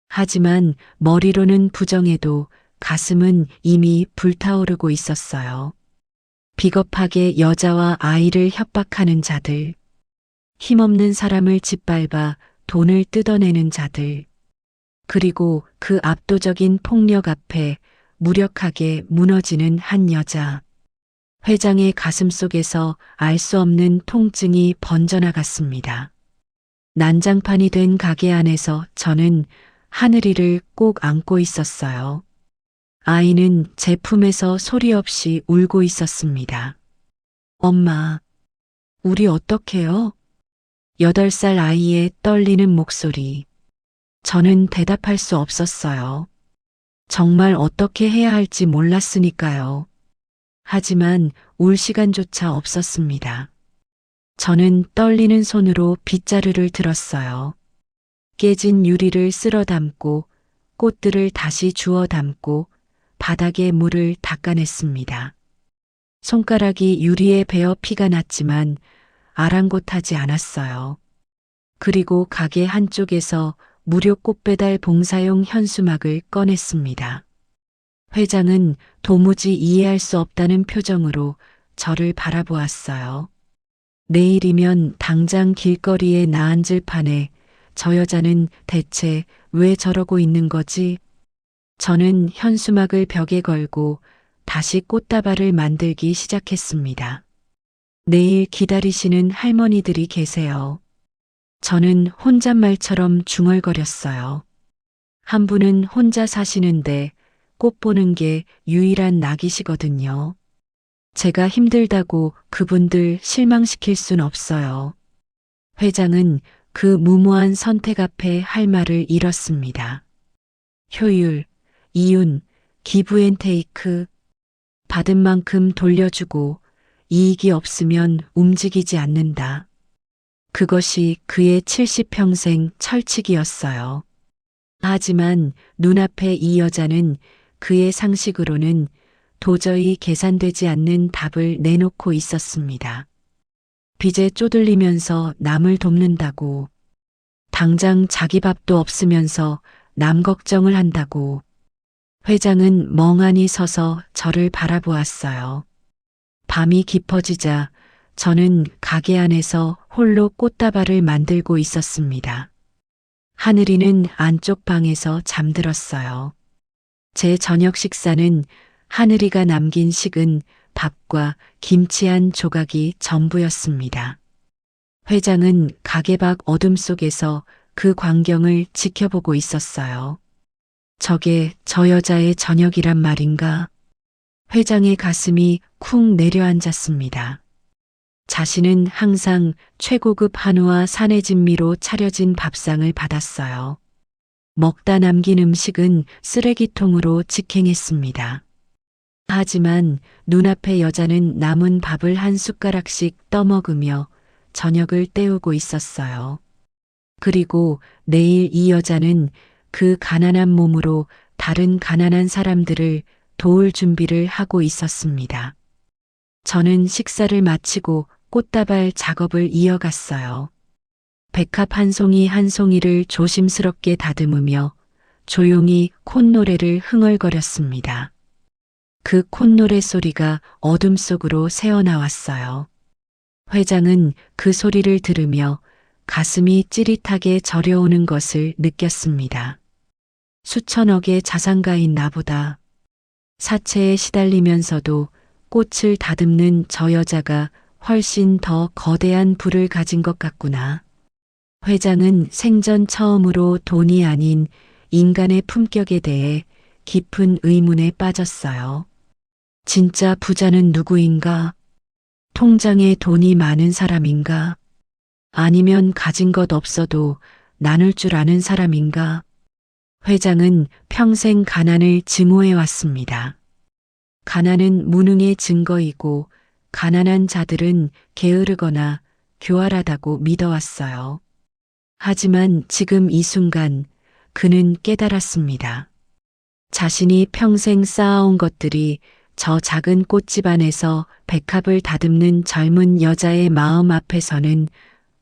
하지만 머리로는 부정해도 가슴은 이미 불타오르고 있었어요. 비겁하게 여자와 아이를 협박하는 자들, 힘없는 사람을 짓밟아 돈을 뜯어내는 자들, 그리고 그 압도적인 폭력 앞에 무력하게 무너지는 한 여자. 회장의 가슴 속에서 알 수 없는 통증이 번져나갔습니다. 난장판이 된 가게 안에서 저는 하늘이를 꼭 안고 있었어요. 아이는 제 품에서 소리 없이 울고 있었습니다. 엄마, 우리 어떡해요? 8살 아이의 떨리는 목소리. 저는 대답할 수 없었어요. 정말 어떻게 해야 할지 몰랐으니까요. 하지만 울 시간조차 없었습니다. 저는 떨리는 손으로 빗자루를 들었어요. 깨진 유리를 쓸어 담고 꽃들을 다시 주워 담고 바닥에 물을 닦아냈습니다. 손가락이 유리에 베어 피가 났지만 아랑곳하지 않았어요. 그리고 가게 한쪽에서 무료 꽃배달 봉사용 현수막을 꺼냈습니다. 회장은 도무지 이해할 수 없다는 표정으로 저를 바라보았어요. 내일이면 당장 길거리에 나앉을 판에 저 여자는 대체 왜 저러고 있는 거지? 저는 현수막을 벽에 걸고 다시 꽃다발을 만들기 시작했습니다. 내일 기다리시는 할머니들이 계세요. 저는 혼잣말처럼 중얼거렸어요. 한 분은 혼자 사시는데 꽃 보는 게 유일한 낙이시거든요. 제가 힘들다고 그분들 실망시킬 순 없어요. 회장은 그 무모한 선택 앞에 할 말을 잃었습니다. 효율, 이윤, 기브앤테이크, 받은 만큼 돌려주고 이익이 없으면 움직이지 않는다. 그것이 그의 70평생 철칙이었어요. 하지만 눈앞에 이 여자는 그의 상식으로는 도저히 계산되지 않는 답을 내놓고 있었습니다. 빚에 쪼들리면서 남을 돕는다고, 당장 자기 밥도 없으면서 남 걱정을 한다고. 회장은 멍하니 서서 저를 바라보았어요. 밤이 깊어지자 저는 가게 안에서 홀로 꽃다발을 만들고 있었습니다. 하늘이는 안쪽 방에서 잠들었어요. 제 저녁 식사는 하늘이가 남긴 식은 밥과 김치 한 조각이 전부였습니다. 회장은 가게 밖 어둠 속에서 그 광경을 지켜보고 있었어요. 저게 저 여자의 저녁이란 말인가? 회장의 가슴이 쿵 내려앉았습니다. 자신은 항상 최고급 한우와 산해진미로 차려진 밥상을 받았어요. 먹다 남긴 음식은 쓰레기통으로 직행했습니다. 하지만 눈앞의 여자는 남은 밥을 한 숟가락씩 떠먹으며 저녁을 때우고 있었어요. 그리고 내일 이 여자는 그 가난한 몸으로 다른 가난한 사람들을 도울 준비를 하고 있었습니다. 저는 식사를 마치고 꽃다발 작업을 이어갔어요. 백합 한 송이 한 송이를 조심스럽게 다듬으며 조용히 콧노래를 흥얼거렸습니다. 그 콧노래 소리가 어둠 속으로 새어나왔어요. 회장은 그 소리를 들으며 가슴이 찌릿하게 저려오는 것을 느꼈습니다. 수천억의 자산가인 나보다 사채에 시달리면서도 꽃을 다듬는 저 여자가 훨씬 더 거대한 부를 가진 것 같구나. 회장은 생전 처음으로 돈이 아닌 인간의 품격에 대해 깊은 의문에 빠졌어요. 진짜 부자는 누구인가? 통장에 돈이 많은 사람인가? 아니면 가진 것 없어도 나눌 줄 아는 사람인가? 회장은 평생 가난을 증오해 왔습니다. 가난은 무능의 증거이고 가난한 자들은 게으르거나 교활하다고 믿어왔어요. 하지만 지금 이 순간 그는 깨달았습니다. 자신이 평생 쌓아온 것들이 저 작은 꽃집 안에서 백합을 다듬는 젊은 여자의 마음 앞에서는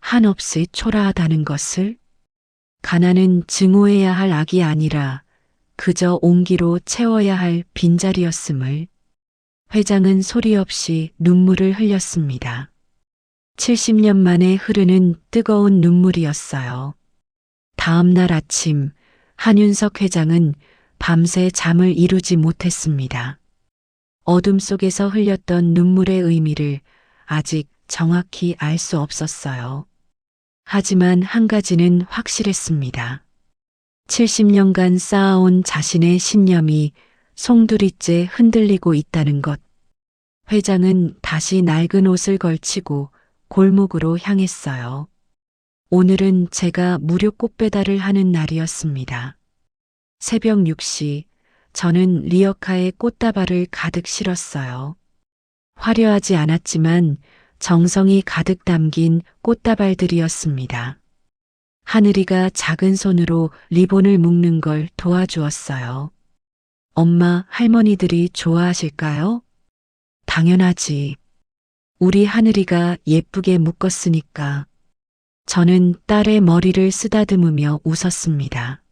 한없이 초라하다는 것을. 가난은 증오해야 할 악이 아니라 그저 온기로 채워야 할 빈자리였음을. 회장은 소리 없이 눈물을 흘렸습니다. 70년 만에 흐르는 뜨거운 눈물이었어요. 다음 날 아침 한윤석 회장은 밤새 잠을 이루지 못했습니다. 어둠 속에서 흘렸던 눈물의 의미를 아직 정확히 알 수 없었어요. 하지만 한 가지는 확실했습니다. 70년간 쌓아온 자신의 신념이 송두리째 흔들리고 있다는 것. 회장은 다시 낡은 옷을 걸치고 골목으로 향했어요. 오늘은 제가 무료 꽃배달을 하는 날이었습니다. 새벽 6시 저는 리어카에 꽃다발을 가득 실었어요. 화려하지 않았지만 정성이 가득 담긴 꽃다발들이었습니다. 하늘이가 작은 손으로 리본을 묶는 걸 도와주었어요. 엄마, 할머니들이 좋아하실까요? 당연하지. 우리 하늘이가 예쁘게 묶었으니까. 저는 딸의 머리를 쓰다듬으며 웃었습니다.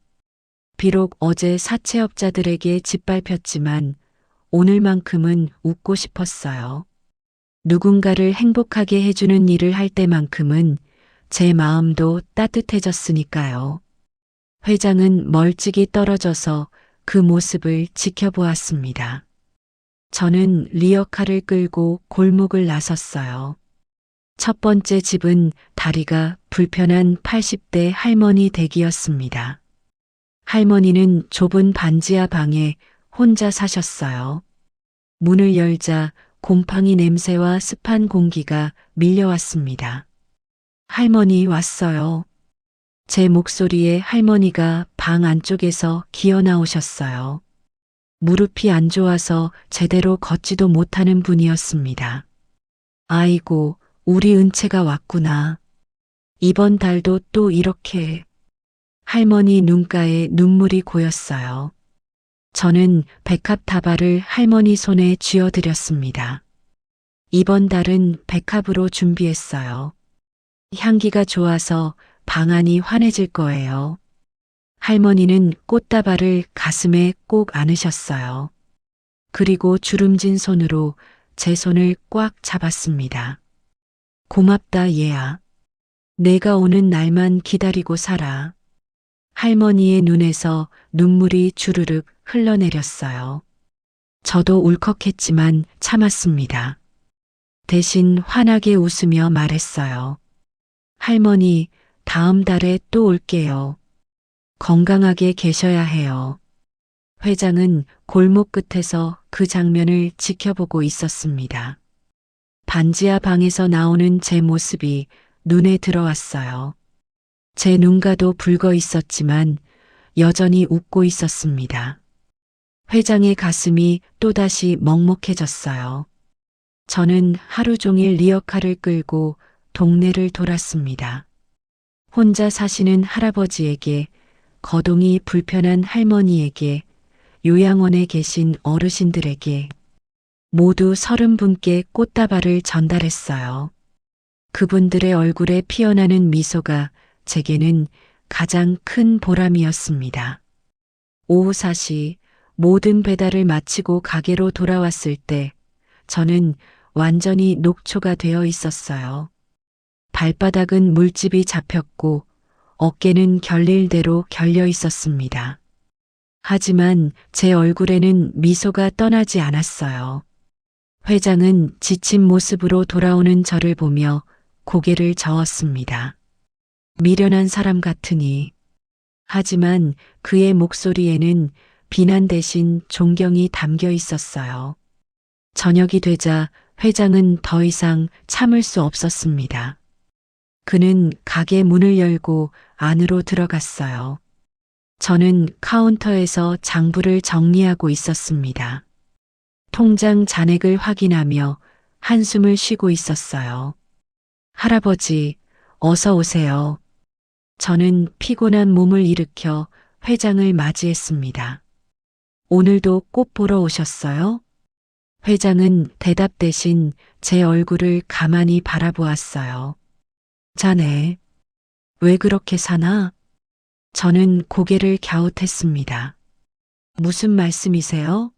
비록 어제 사채업자들에게 짓밟혔지만 오늘만큼은 웃고 싶었어요. 누군가를 행복하게 해주는 일을 할 때만큼은 제 마음도 따뜻해졌으니까요. 회장은 멀찍이 떨어져서 그 모습을 지켜보았습니다. 저는 리어카를 끌고 골목을 나섰어요. 첫 번째 집은 다리가 불편한 80대 할머니 댁이었습니다. 할머니는 좁은 반지하 방에 혼자 사셨어요. 문을 열자 곰팡이 냄새와 습한 공기가 밀려왔습니다. 할머니 왔어요. 제 목소리에 할머니가 방 안쪽에서 기어 나오셨어요. 무릎이 안 좋아서 제대로 걷지도 못하는 분이었습니다. 아이고, 우리 은채가 왔구나. 이번 달도 또 이렇게. 할머니 눈가에 눈물이 고였어요. 저는 백합 다발을 할머니 손에 쥐어드렸습니다. 이번 달은 백합으로 준비했어요. 향기가 좋아서 방안이 환해질 거예요. 할머니는 꽃다발을 가슴에 꼭 안으셨어요. 그리고 주름진 손으로 제 손을 꽉 잡았습니다. 고맙다, 얘야. 내가 오는 날만 기다리고 살아. 할머니의 눈에서 눈물이 주르륵 흘러내렸어요. 저도 울컥했지만 참았습니다. 대신 환하게 웃으며 말했어요. 할머니, 다음 달에 또 올게요. 건강하게 계셔야 해요. 회장은 골목 끝에서 그 장면을 지켜보고 있었습니다. 반지하 방에서 나오는 제 모습이 눈에 들어왔어요. 제 눈가도 붉어 있었지만 여전히 웃고 있었습니다. 회장의 가슴이 또다시 먹먹해졌어요. 저는 하루 종일 리어카를 끌고 동네를 돌았습니다. 혼자 사시는 할아버지에게, 거동이 불편한 할머니에게, 요양원에 계신 어르신들에게 모두 30분께 꽃다발을 전달했어요. 그분들의 얼굴에 피어나는 미소가 제게는 가장 큰 보람이었습니다. 오후 4시 모든 배달을 마치고 가게로 돌아왔을 때 저는 완전히 녹초가 되어 있었어요. 발바닥은 물집이 잡혔고 어깨는 결릴대로 결려 있었습니다. 하지만 제 얼굴에는 미소가 떠나지 않았어요. 회장은 지친 모습으로 돌아오는 저를 보며 고개를 저었습니다. 미련한 사람 같으니. 하지만 그의 목소리에는 비난 대신 존경이 담겨 있었어요. 저녁이 되자 회장은 더 이상 참을 수 없었습니다. 그는 가게 문을 열고 안으로 들어갔어요. 저는 카운터에서 장부를 정리하고 있었습니다. 통장 잔액을 확인하며 한숨을 쉬고 있었어요. 할아버지, 어서 오세요. 저는 피곤한 몸을 일으켜 회장을 맞이했습니다. 오늘도 꽃 보러 오셨어요? 회장은 대답 대신 제 얼굴을 가만히 바라보았어요. 자네, 왜 그렇게 사나? 저는 고개를 갸웃했습니다. 무슨 말씀이세요?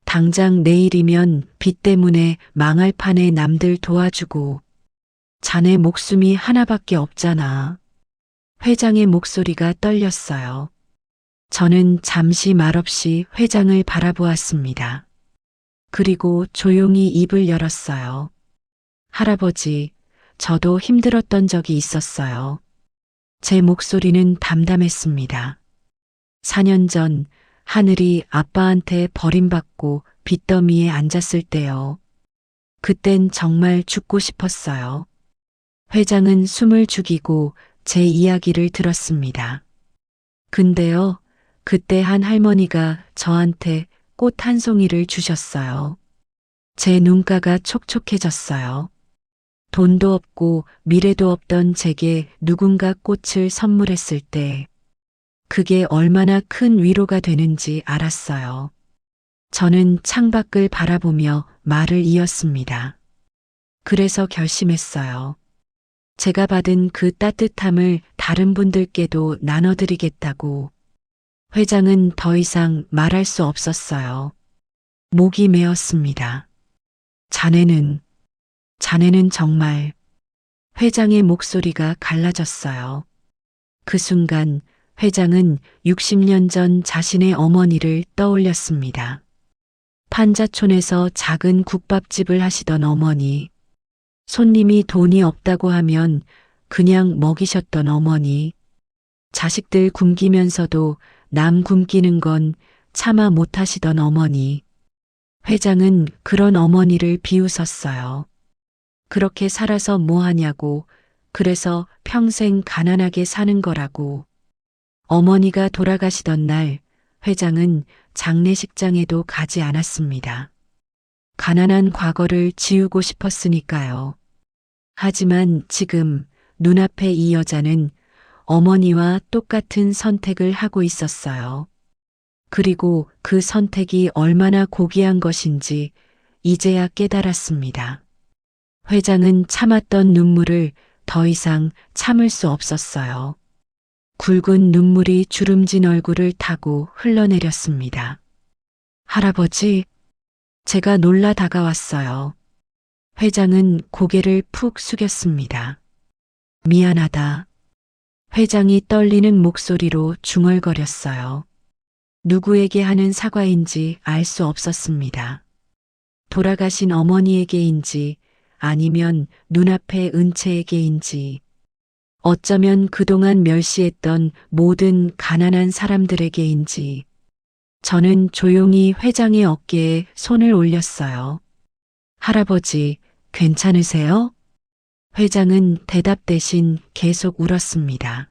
당장 내일이면 빚 때문에 망할 판에 남들 도와주고 자네 목숨이 하나밖에 없잖아. 회장의 목소리가 떨렸어요. 저는 잠시 말없이 회장을 바라보았습니다. 그리고 조용히 입을 열었어요. 할아버지, 저도 힘들었던 적이 있었어요. 제 목소리는 담담했습니다. 4년 전 하늘이 아빠한테 버림받고 빚더미에 앉았을 때요. 그땐 정말 죽고 싶었어요. 회장은 숨을 죽이고 제 이야기를 들었습니다. 근데요, 그때 한 할머니가 저한테 꽃 한 송이를 주셨어요. 제 눈가가 촉촉해졌어요. 돈도 없고 미래도 없던 제게 누군가 꽃을 선물했을 때 그게 얼마나 큰 위로가 되는지 알았어요. 저는 창밖을 바라보며 말을 이었습니다. 그래서 결심했어요. 제가 받은 그 따뜻함을 다른 분들께도 나눠드리겠다고. 회장은 더 이상 말할 수 없었어요. 목이 메었습니다. 자네는 정말. 회장의 목소리가 갈라졌어요. 그 순간 회장은 60년 전 자신의 어머니를 떠올렸습니다. 판자촌에서 작은 국밥집을 하시던 어머니. 손님이 돈이 없다고 하면 그냥 먹이셨던 어머니. 자식들 굶기면서도 남 굶기는 건 차마 못하시던 어머니. 회장은 그런 어머니를 비웃었어요. 그렇게 살아서 뭐 하냐고, 그래서 평생 가난하게 사는 거라고. 어머니가 돌아가시던 날 회장은 장례식장에도 가지 않았습니다. 가난한 과거를 지우고 싶었으니까요. 하지만 지금 눈앞에 이 여자는 어머니와 똑같은 선택을 하고 있었어요. 그리고 그 선택이 얼마나 고귀한 것인지 이제야 깨달았습니다. 회장은 참았던 눈물을 더 이상 참을 수 없었어요. 굵은 눈물이 주름진 얼굴을 타고 흘러내렸습니다. 할아버지, 제가 놀라 다가왔어요. 회장은 고개를 푹 숙였습니다. 미안하다. 회장이 떨리는 목소리로 중얼거렸어요. 누구에게 하는 사과인지 알 수 없었습니다. 돌아가신 어머니에게인지 아니면 눈앞의 은채에게인지 어쩌면 그동안 멸시했던 모든 가난한 사람들에게인지 저는 조용히 회장의 어깨에 손을 올렸어요. 할아버지, 괜찮으세요? 회장은 대답 대신 계속 울었습니다.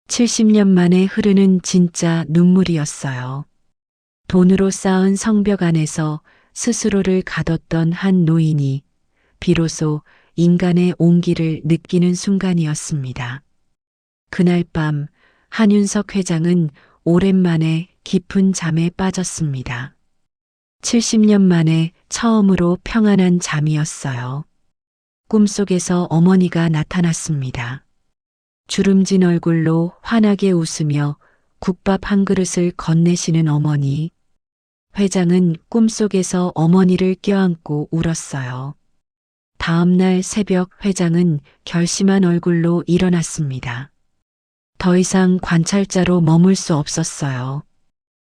70년 만에 흐르는 진짜 눈물이었어요. 돈으로 쌓은 성벽 안에서 스스로를 가뒀던 한 노인이 비로소 인간의 온기를 느끼는 순간이었습니다. 그날 밤 한윤석 회장은 오랜만에 깊은 잠에 빠졌습니다. 70년 만에 처음으로 평안한 잠이었어요. 꿈속에서 어머니가 나타났습니다. 주름진 얼굴로 환하게 웃으며 국밥 한 그릇을 건네시는 어머니. 회장은 꿈속에서 어머니를 껴안고 울었어요. 다음 날 새벽 회장은 결심한 얼굴로 일어났습니다. 더 이상 관찰자로 머물 수 없었어요.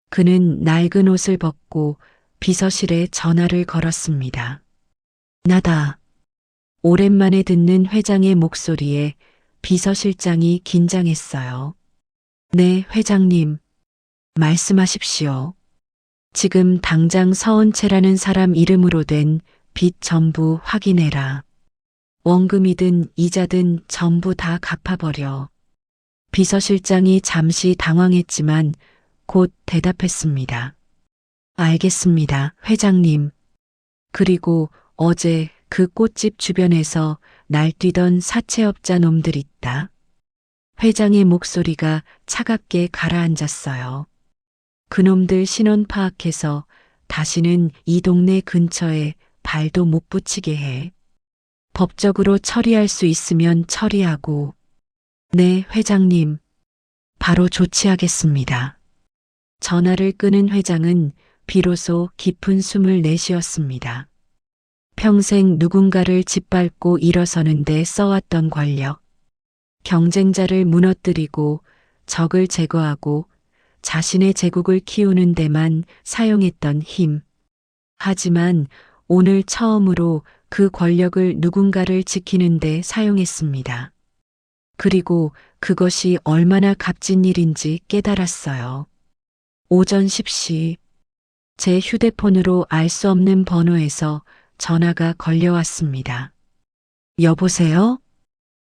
그는 낡은 옷을 벗고 비서실에 전화를 걸었습니다. 나다. 오랜만에 듣는 회장의 목소리에 비서실장이 긴장했어요. 네, 회장님. 말씀하십시오. 지금 당장 서은채라는 사람 이름으로 된 빚 전부 확인해라. 원금이든 이자든 전부 다 갚아버려. 비서실장이 잠시 당황했지만 곧 대답했습니다. 알겠습니다, 회장님. 그리고 어제 그 꽃집 주변에서 날뛰던 사채업자 놈들 있다. 회장의 목소리가 차갑게 가라앉았어요. 그놈들 신원 파악해서 다시는 이 동네 근처에 발도 못 붙이게 해. 법적으로 처리할 수 있으면 처리하고. 네, 회장님. 바로 조치하겠습니다. 전화를 끄는 회장은 비로소 깊은 숨을 내쉬었습니다. 평생 누군가를 짓밟고 일어서는 데 써왔던 권력, 경쟁자를 무너뜨리고 적을 제거하고 자신의 제국을 키우는 데만 사용했던 힘. 하지만 오늘 처음으로 그 권력을 누군가를 지키는 데 사용했습니다. 그리고 그것이 얼마나 값진 일인지 깨달았어요. 오전 10시 제 휴대폰으로 알 수 없는 번호에서 전화가 걸려왔습니다. 여보세요?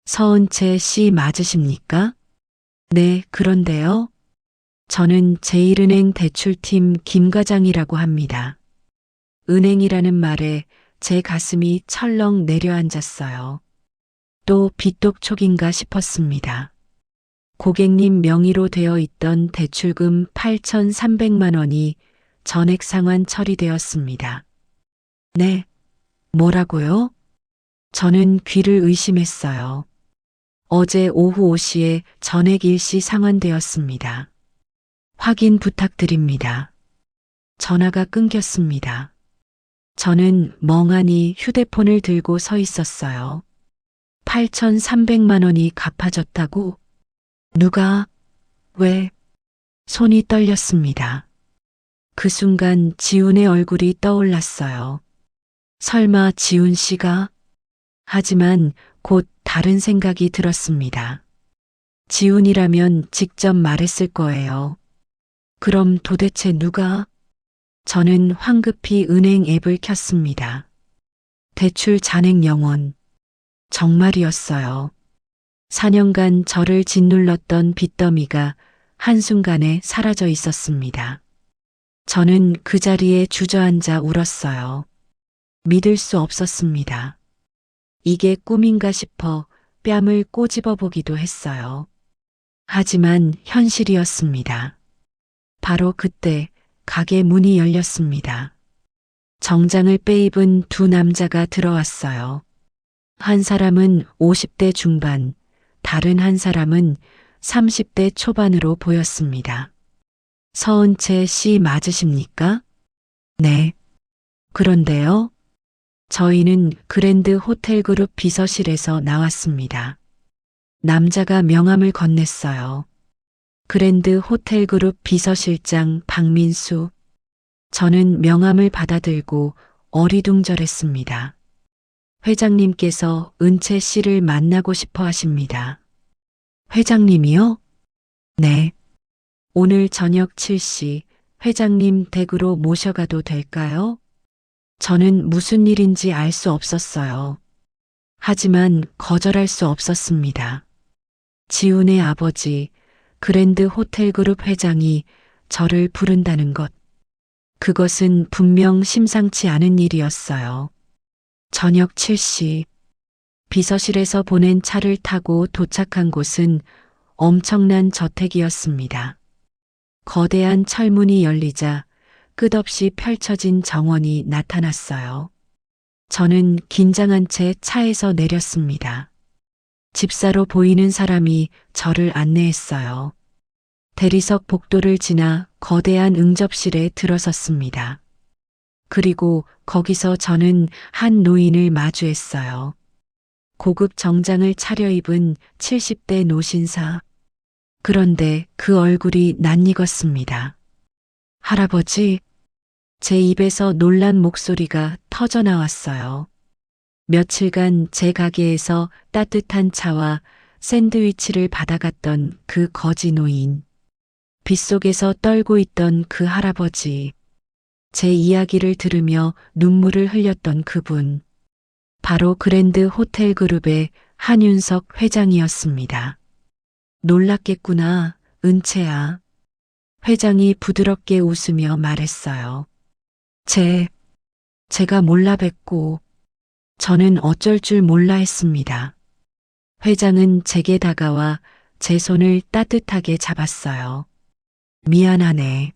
서은채 씨 맞으십니까? 네, 그런데요. 저는 제1은행 대출팀 김 과장이라고 합니다. 은행이라는 말에 제 가슴이 철렁 내려앉았어요. 또 빚독촉인가 싶었습니다. 고객님 명의로 되어 있던 대출금 8,300만 원이 전액 상환 처리되었습니다. 네, 뭐라고요? 저는 귀를 의심했어요. 어제 오후 5시에 전액 일시 상환되었습니다. 확인 부탁드립니다. 전화가 끊겼습니다. 저는 멍하니 휴대폰을 들고 서 있었어요. 8,300만 원이 갚아졌다고? 누가? 왜? 손이 떨렸습니다. 그 순간 지훈의 얼굴이 떠올랐어요. 설마 지훈 씨가? 하지만 곧 다른 생각이 들었습니다. 지훈이라면 직접 말했을 거예요. 그럼 도대체 누가? 저는 황급히 은행 앱을 켰습니다. 대출 잔액 영원. 정말이었어요. 4년간 저를 짓눌렀던 빚더미가 한순간에 사라져 있었습니다. 저는 그 자리에 주저앉아 울었어요. 믿을 수 없었습니다. 이게 꿈인가 싶어 뺨을 꼬집어 보기도 했어요. 하지만 현실이었습니다. 바로 그때 가게 문이 열렸습니다. 정장을 빼입은 두 남자가 들어왔어요. 한 사람은 50대 중반, 다른 한 사람은 30대 초반으로 보였습니다. 서은채 씨 맞으십니까? 네. 그런데요. 저희는 그랜드 호텔그룹 비서실에서 나왔습니다. 남자가 명함을 건넸어요. 그랜드 호텔그룹 비서실장 박민수. 저는 명함을 받아들고 어리둥절했습니다. 회장님께서 은채 씨를 만나고 싶어 하십니다. 회장님이요? 네. 오늘 저녁 7시 회장님 댁으로 모셔가도 될까요? 저는 무슨 일인지 알 수 없었어요. 하지만 거절할 수 없었습니다. 지훈의 아버지, 그랜드 호텔그룹 회장이 저를 부른다는 것. 그것은 분명 심상치 않은 일이었어요. 저녁 7시 비서실에서 보낸 차를 타고 도착한 곳은 엄청난 저택이었습니다. 거대한 철문이 열리자 끝없이 펼쳐진 정원이 나타났어요. 저는 긴장한 채 차에서 내렸습니다. 집사로 보이는 사람이 저를 안내했어요. 대리석 복도를 지나 거대한 응접실에 들어섰습니다. 그리고 거기서 저는 한 노인을 마주했어요. 고급 정장을 차려입은 70대 노신사. 그런데 그 얼굴이 낯익었습니다. 할아버지, 제 입에서 놀란 목소리가 터져 나왔어요. 며칠간 제 가게에서 따뜻한 차와 샌드위치를 받아갔던 그 거지 노인. 빗속에서 떨고 있던 그 할아버지. 제 이야기를 들으며 눈물을 흘렸던 그분. 바로 그랜드 호텔 그룹의 한윤석 회장이었습니다. 놀랐겠구나, 은채야. 회장이 부드럽게 웃으며 말했어요. 제가 몰라 뵙고 저는 어쩔 줄 몰라 했습니다. 회장은 제게 다가와 제 손을 따뜻하게 잡았어요. 미안하네.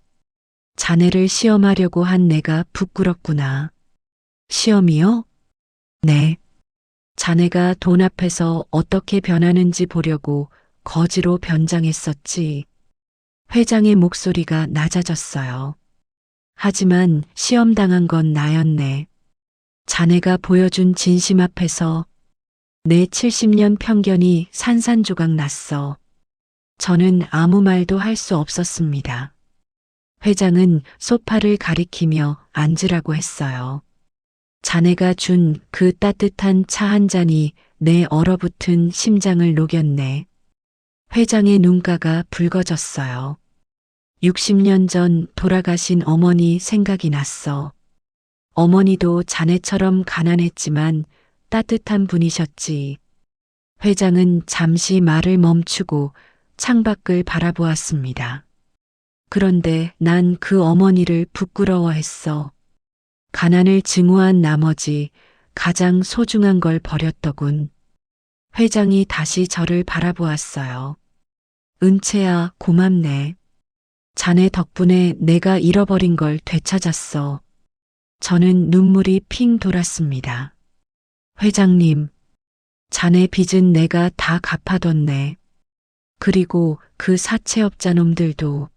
자네를 시험하려고 한 내가 부끄럽구나. 시험이요? 네. 자네가 돈 앞에서 어떻게 변하는지 보려고 거지로 변장했었지. 회장의 목소리가 낮아졌어요. 하지만 시험 당한 건 나였네. 자네가 보여준 진심 앞에서 내 70년 편견이 산산조각 났어. 저는 아무 말도 할 수 없었습니다. 회장은 소파를 가리키며 앉으라고 했어요. 자네가 준 그 따뜻한 차 한 잔이 내 얼어붙은 심장을 녹였네. 회장의 눈가가 붉어졌어요. 60년 전 돌아가신 어머니 생각이 났어. 어머니도 자네처럼 가난했지만 따뜻한 분이셨지. 회장은 잠시 말을 멈추고 창밖을 바라보았습니다. 그런데 난 그 어머니를 부끄러워했어. 가난을 증오한 나머지 가장 소중한 걸 버렸더군. 회장이 다시 저를 바라보았어요. 은채야, 고맙네. 자네 덕분에 내가 잃어버린 걸 되찾았어. 저는 눈물이 핑 돌았습니다. 회장님, 자네 빚은 내가 다 갚아뒀네. 그리고 그 사채업자 놈들도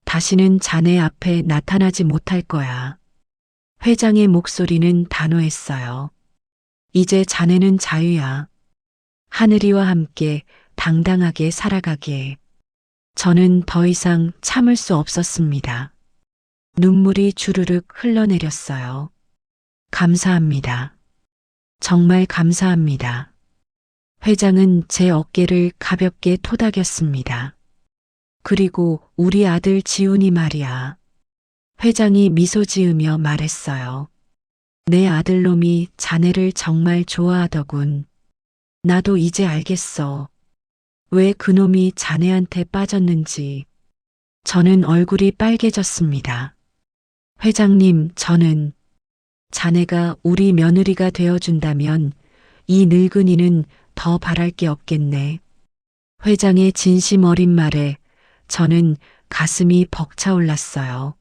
다시는 자네 앞에 나타나지 못할 거야. 회장의 목소리는 단호했어요. 이제 자네는 자유야. 하늘이와 함께 당당하게 살아가게. 저는 더 이상 참을 수 없었습니다. 눈물이 주르륵 흘러내렸어요. 감사합니다. 정말 감사합니다. 회장은 제 어깨를 가볍게 토닥였습니다. 그리고 우리 아들 지훈이 말이야. 회장이 미소 지으며 말했어요. 내 아들놈이 자네를 정말 좋아하더군. 나도 이제 알겠어. 왜 그놈이 자네한테 빠졌는지. 저는 얼굴이 빨개졌습니다. 회장님, 저는 자네가 우리 며느리가 되어준다면 이 늙은이는 더 바랄 게 없겠네. 회장의 진심 어린 말에 저는 가슴이 벅차올랐어요.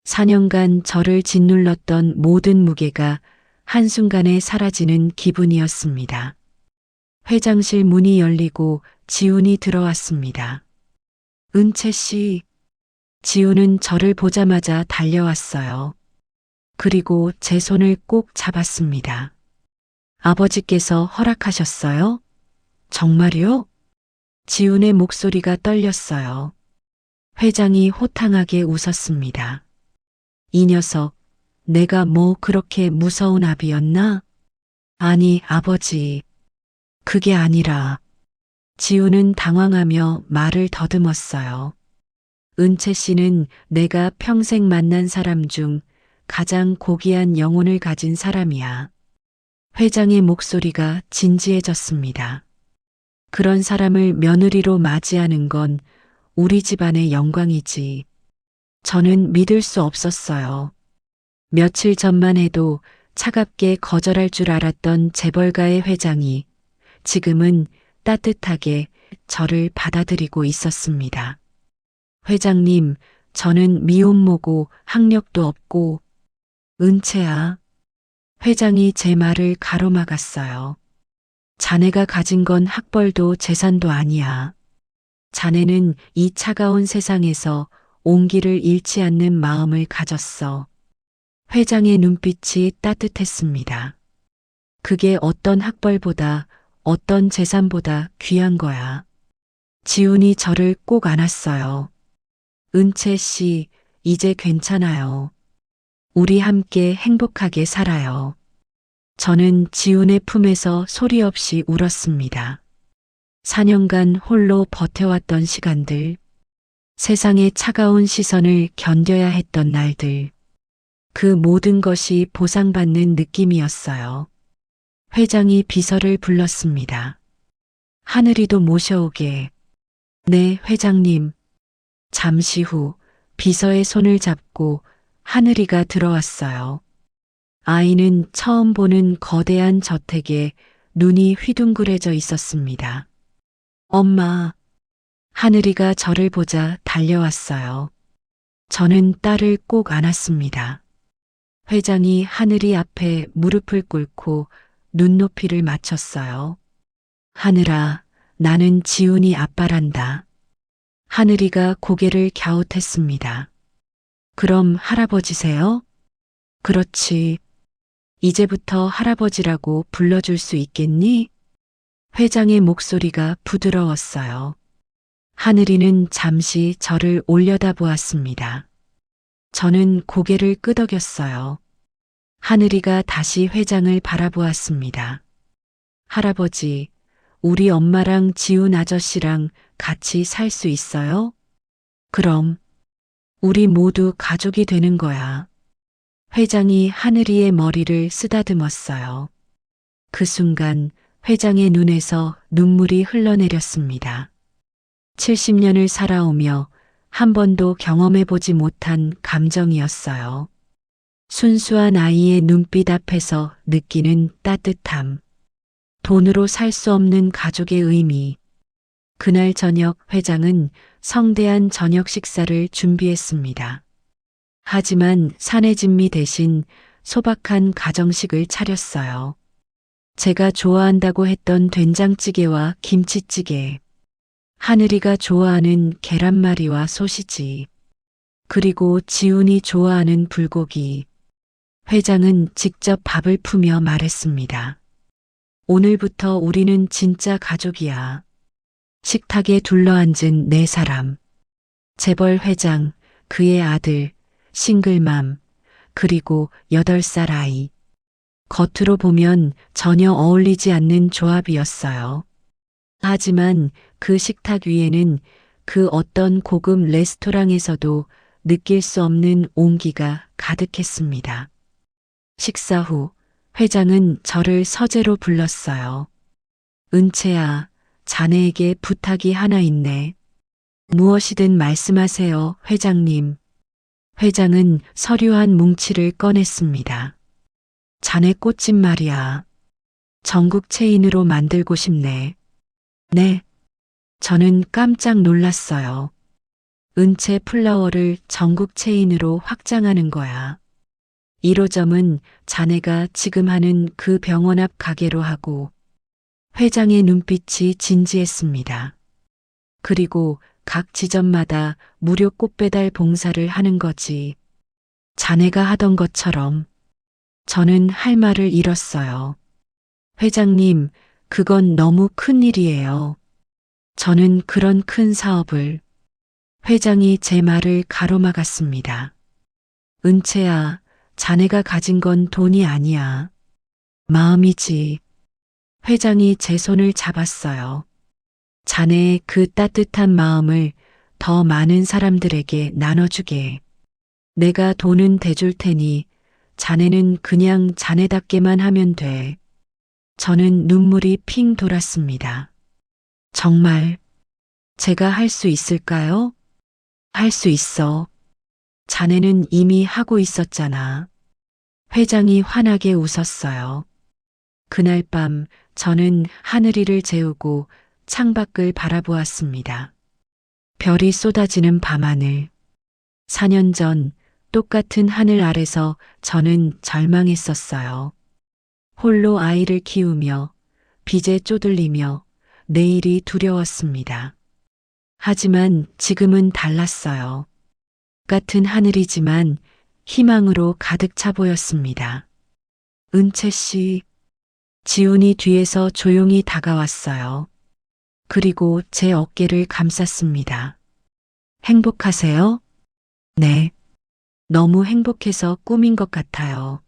4년간 저를 짓눌렀던 모든 무게가 한순간에 사라지는 기분이었습니다. 회장실 문이 열리고 지훈이 들어왔습니다. 은채 씨, 지훈은 저를 보자마자 달려왔어요. 그리고 제 손을 꼭 잡았습니다. 아버지께서 허락하셨어요? 정말요? 지훈의 목소리가 떨렸어요. 회장이 호탕하게 웃었습니다. 이 녀석, 내가 뭐 그렇게 무서운 아비였나? 아니, 아버지. 그게 아니라. 지훈은 당황하며 말을 더듬었어요. 은채 씨는 내가 평생 만난 사람 중 가장 고귀한 영혼을 가진 사람이야. 회장의 목소리가 진지해졌습니다. 그런 사람을 며느리로 맞이하는 건 우리 집안의 영광이지. 저는 믿을 수 없었어요. 며칠 전만 해도 차갑게 거절할 줄 알았던 재벌가의 회장이 지금은 따뜻하게 저를 받아들이고 있었습니다. 회장님, 저는 미혼모고 학력도 없고. 은채야. 회장이 제 말을 가로막았어요. 자네가 가진 건 학벌도 재산도 아니야. 자네는 이 차가운 세상에서 온기를 잃지 않는 마음을 가졌어. 회장의 눈빛이 따뜻했습니다. 그게 어떤 학벌보다 어떤 재산보다 귀한 거야. 지훈이 저를 꼭 안았어요. 은채 씨, 이제 괜찮아요. 우리 함께 행복하게 살아요. 저는 지훈의 품에서 소리 없이 울었습니다. 4년간 홀로 버텨왔던 시간들, 세상의 차가운 시선을 견뎌야 했던 날들, 그 모든 것이 보상받는 느낌이었어요. 회장이 비서를 불렀습니다. 하늘이도 모셔오게. 네, 회장님. 잠시 후 비서의 손을 잡고 하늘이가 들어왔어요. 아이는 처음 보는 거대한 저택에 눈이 휘둥그레져 있었습니다. 엄마. 하늘이가 저를 보자 달려왔어요. 저는 딸을 꼭 안았습니다. 회장이 하늘이 앞에 무릎을 꿇고 눈높이를 맞췄어요. 하늘아, 나는 지훈이 아빠란다. 하늘이가 고개를 갸웃했습니다. 그럼 할아버지세요? 그렇지. 이제부터 할아버지라고 불러줄 수 있겠니? 회장의 목소리가 부드러웠어요. 하늘이는 잠시 저를 올려다보았습니다. 저는 고개를 끄덕였어요. 하늘이가 다시 회장을 바라보았습니다. 할아버지, 우리 엄마랑 지훈 아저씨랑 같이 살 수 있어요? 그럼 우리 모두 가족이 되는 거야. 회장이 하늘이의 머리를 쓰다듬었어요. 그 순간 회장의 눈에서 눈물이 흘러내렸습니다. 70년을 살아오며 한 번도 경험해보지 못한 감정이었어요. 순수한 아이의 눈빛 앞에서 느끼는 따뜻함. 돈으로 살 수 없는 가족의 의미. 그날 저녁 회장은 성대한 저녁 식사를 준비했습니다. 하지만 사내 진미 대신 소박한 가정식을 차렸어요. 제가 좋아한다고 했던 된장찌개와 김치찌개, 하늘이가 좋아하는 계란말이와 소시지, 그리고 지훈이 좋아하는 불고기. 회장은 직접 밥을 푸며 말했습니다. 오늘부터 우리는 진짜 가족이야. 식탁에 둘러앉은 네 사람. 재벌 회장, 그의 아들, 싱글맘, 그리고 8살 아이. 겉으로 보면 전혀 어울리지 않는 조합이었어요. 하지만 그 식탁 위에는 그 어떤 고급 레스토랑에서도 느낄 수 없는 온기가 가득했습니다. 식사 후 회장은 저를 서재로 불렀어요. 은채야, 자네에게 부탁이 하나 있네. 무엇이든 말씀하세요, 회장님. 회장은 서류 한 뭉치를 꺼냈습니다. 자네 꽃집 말이야. 전국 체인으로 만들고 싶네. 네. 저는 깜짝 놀랐어요. 은채 플라워를 전국 체인으로 확장하는 거야. 1호점은 자네가 지금 하는 그 병원 앞 가게로 하고 회장의 눈빛이 진지했습니다. 그리고 각 지점마다 무료 꽃배달 봉사를 하는 거지. 자네가 하던 것처럼. 저는 할 말을 잃었어요. 회장님, 그건 너무 큰 일이에요. 저는 그런 큰 사업을. 회장이 제 말을 가로막았습니다. 은채야, 자네가 가진 건 돈이 아니야. 마음이지. 회장이 제 손을 잡았어요. 자네의 그 따뜻한 마음을 더 많은 사람들에게 나눠주게. 내가 돈은 대줄 테니 자네는 그냥 자네답게만 하면 돼. 저는 눈물이 핑 돌았습니다. 정말 제가 할 수 있을까요? 할 수 있어. 자네는 이미 하고 있었잖아. 회장이 환하게 웃었어요. 그날 밤 저는 하늘 위를 재우고 창밖을 바라보았습니다. 별이 쏟아지는 밤하늘. 4년 전 똑같은 하늘 아래서 저는 절망했었어요. 홀로 아이를 키우며 빚에 쪼들리며 내일이 두려웠습니다. 하지만 지금은 달랐어요. 같은 하늘이지만 희망으로 가득 차 보였습니다. 은채 씨, 지훈이 뒤에서 조용히 다가왔어요. 그리고 제 어깨를 감쌌습니다. 행복하세요? 네. 너무 행복해서 꿈인 것 같아요.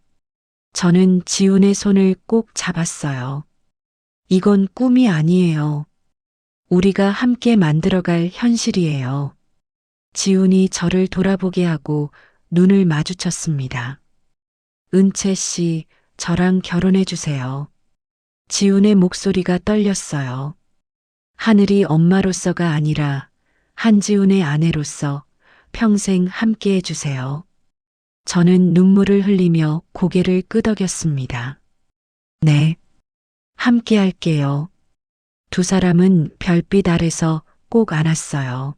저는 지훈의 손을 꼭 잡았어요. 이건 꿈이 아니에요. 우리가 함께 만들어갈 현실이에요. 지훈이 저를 돌아보게 하고 눈을 마주쳤습니다. 은채 씨, 저랑 결혼해 주세요. 지훈의 목소리가 떨렸어요. 하늘이 엄마로서가 아니라 한지훈의 아내로서 평생 함께 해주세요. 저는 눈물을 흘리며 고개를 끄덕였습니다. 네, 함께 할게요. 두 사람은 별빛 아래서 꼭 안았어요.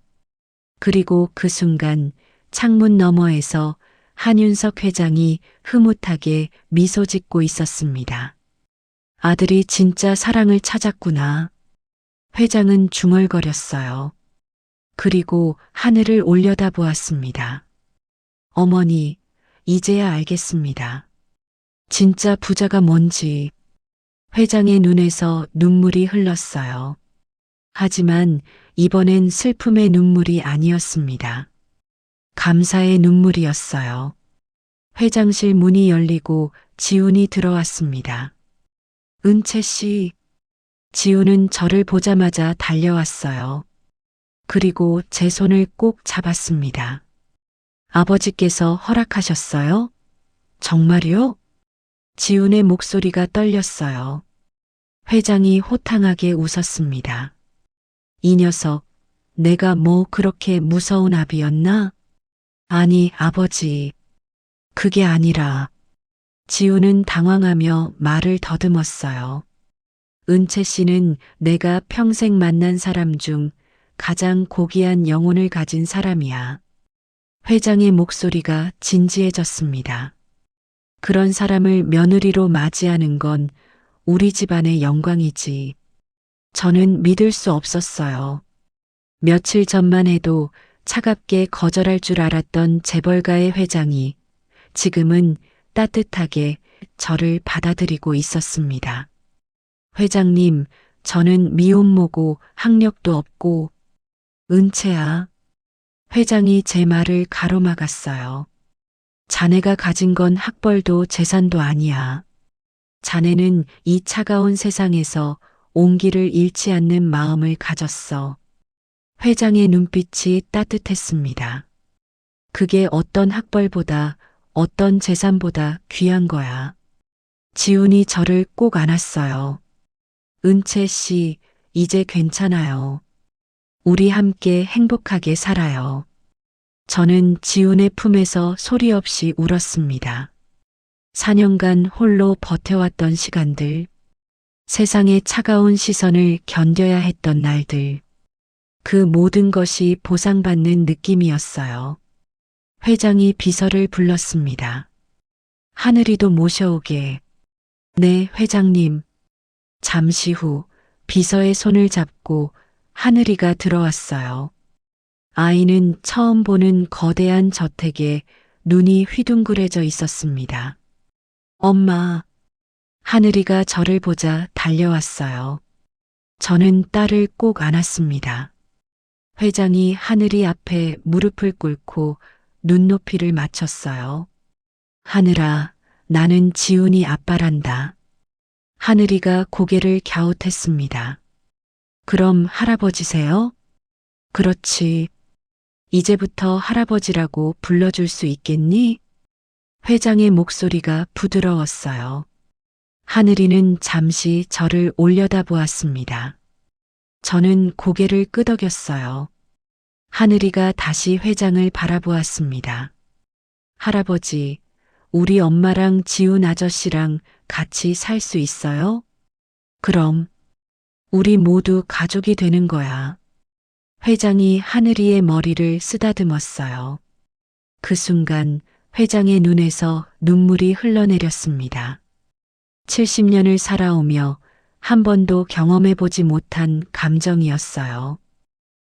그리고 그 순간 창문 너머에서 한윤석 회장이 흐뭇하게 미소 짓고 있었습니다. 아들이 진짜 사랑을 찾았구나. 회장은 중얼거렸어요. 그리고 하늘을 올려다 보았습니다. 어머니, 이제야 알겠습니다. 진짜 부자가 뭔지. 회장의 눈에서 눈물이 흘렀어요. 하지만 이번엔 슬픔의 눈물이 아니었습니다. 감사의 눈물이었어요. 회장실 문이 열리고 지훈이 들어왔습니다. 은채 씨, 지훈은 저를 보자마자 달려왔어요. 그리고 제 손을 꼭 잡았습니다. 아버지께서 허락하셨어요? 정말요? 지훈의 목소리가 떨렸어요. 회장이 호탕하게 웃었습니다. 이 녀석, 내가 뭐 그렇게 무서운 아비였나? 아니, 아버지. 그게 아니라. 지훈은 당황하며 말을 더듬었어요. 은채 씨는 내가 평생 만난 사람 중 가장 고귀한 영혼을 가진 사람이야. 회장의 목소리가 진지해졌습니다. 그런 사람을 며느리로 맞이하는 건 우리 집안의 영광이지. 저는 믿을 수 없었어요. 며칠 전만 해도 차갑게 거절할 줄 알았던 재벌가의 회장이 지금은 따뜻하게 저를 받아들이고 있었습니다. 회장님, 저는 미혼모고 학력도 없고. 은채야. 회장이 제 말을 가로막았어요. 자네가 가진 건 학벌도 재산도 아니야. 자네는 이 차가운 세상에서 온기를 잃지 않는 마음을 가졌어. 회장의 눈빛이 따뜻했습니다. 그게 어떤 학벌보다 어떤 재산보다 귀한 거야. 지훈이 저를 꼭 안았어요. 은채 씨, 이제 괜찮아요. 우리 함께 행복하게 살아요. 저는 지훈의 품에서 소리 없이 울었습니다. 4년간 홀로 버텨왔던 시간들, 세상의 차가운 시선을 견뎌야 했던 날들, 그 모든 것이 보상받는 느낌이었어요. 회장이 비서를 불렀습니다. 하늘이도 모셔오게. 네, 회장님. 잠시 후 비서의 손을 잡고 하늘이가 들어왔어요. 아이는 처음 보는 거대한 저택에 눈이 휘둥그레져 있었습니다. 엄마. 하늘이가 저를 보자 달려왔어요. 저는 딸을 꼭 안았습니다. 회장이 하늘이 앞에 무릎을 꿇고 눈높이를 맞췄어요. 하늘아, 나는 지훈이 아빠란다. 하늘이가 고개를 갸웃했습니다. 그럼 할아버지세요? 그렇지. 이제부터 할아버지라고 불러줄 수 있겠니? 회장의 목소리가 부드러웠어요. 하늘이는 잠시 저를 올려다보았습니다. 저는 고개를 끄덕였어요. 하늘이가 다시 회장을 바라보았습니다. 할아버지, 우리 엄마랑 지훈 아저씨랑 같이 살 수 있어요? 그럼, 우리 모두 가족이 되는 거야. 회장이 하늘이의 머리를 쓰다듬었어요. 그 순간 회장의 눈에서 눈물이 흘러내렸습니다. 70년을 살아오며 한 번도 경험해보지 못한 감정이었어요.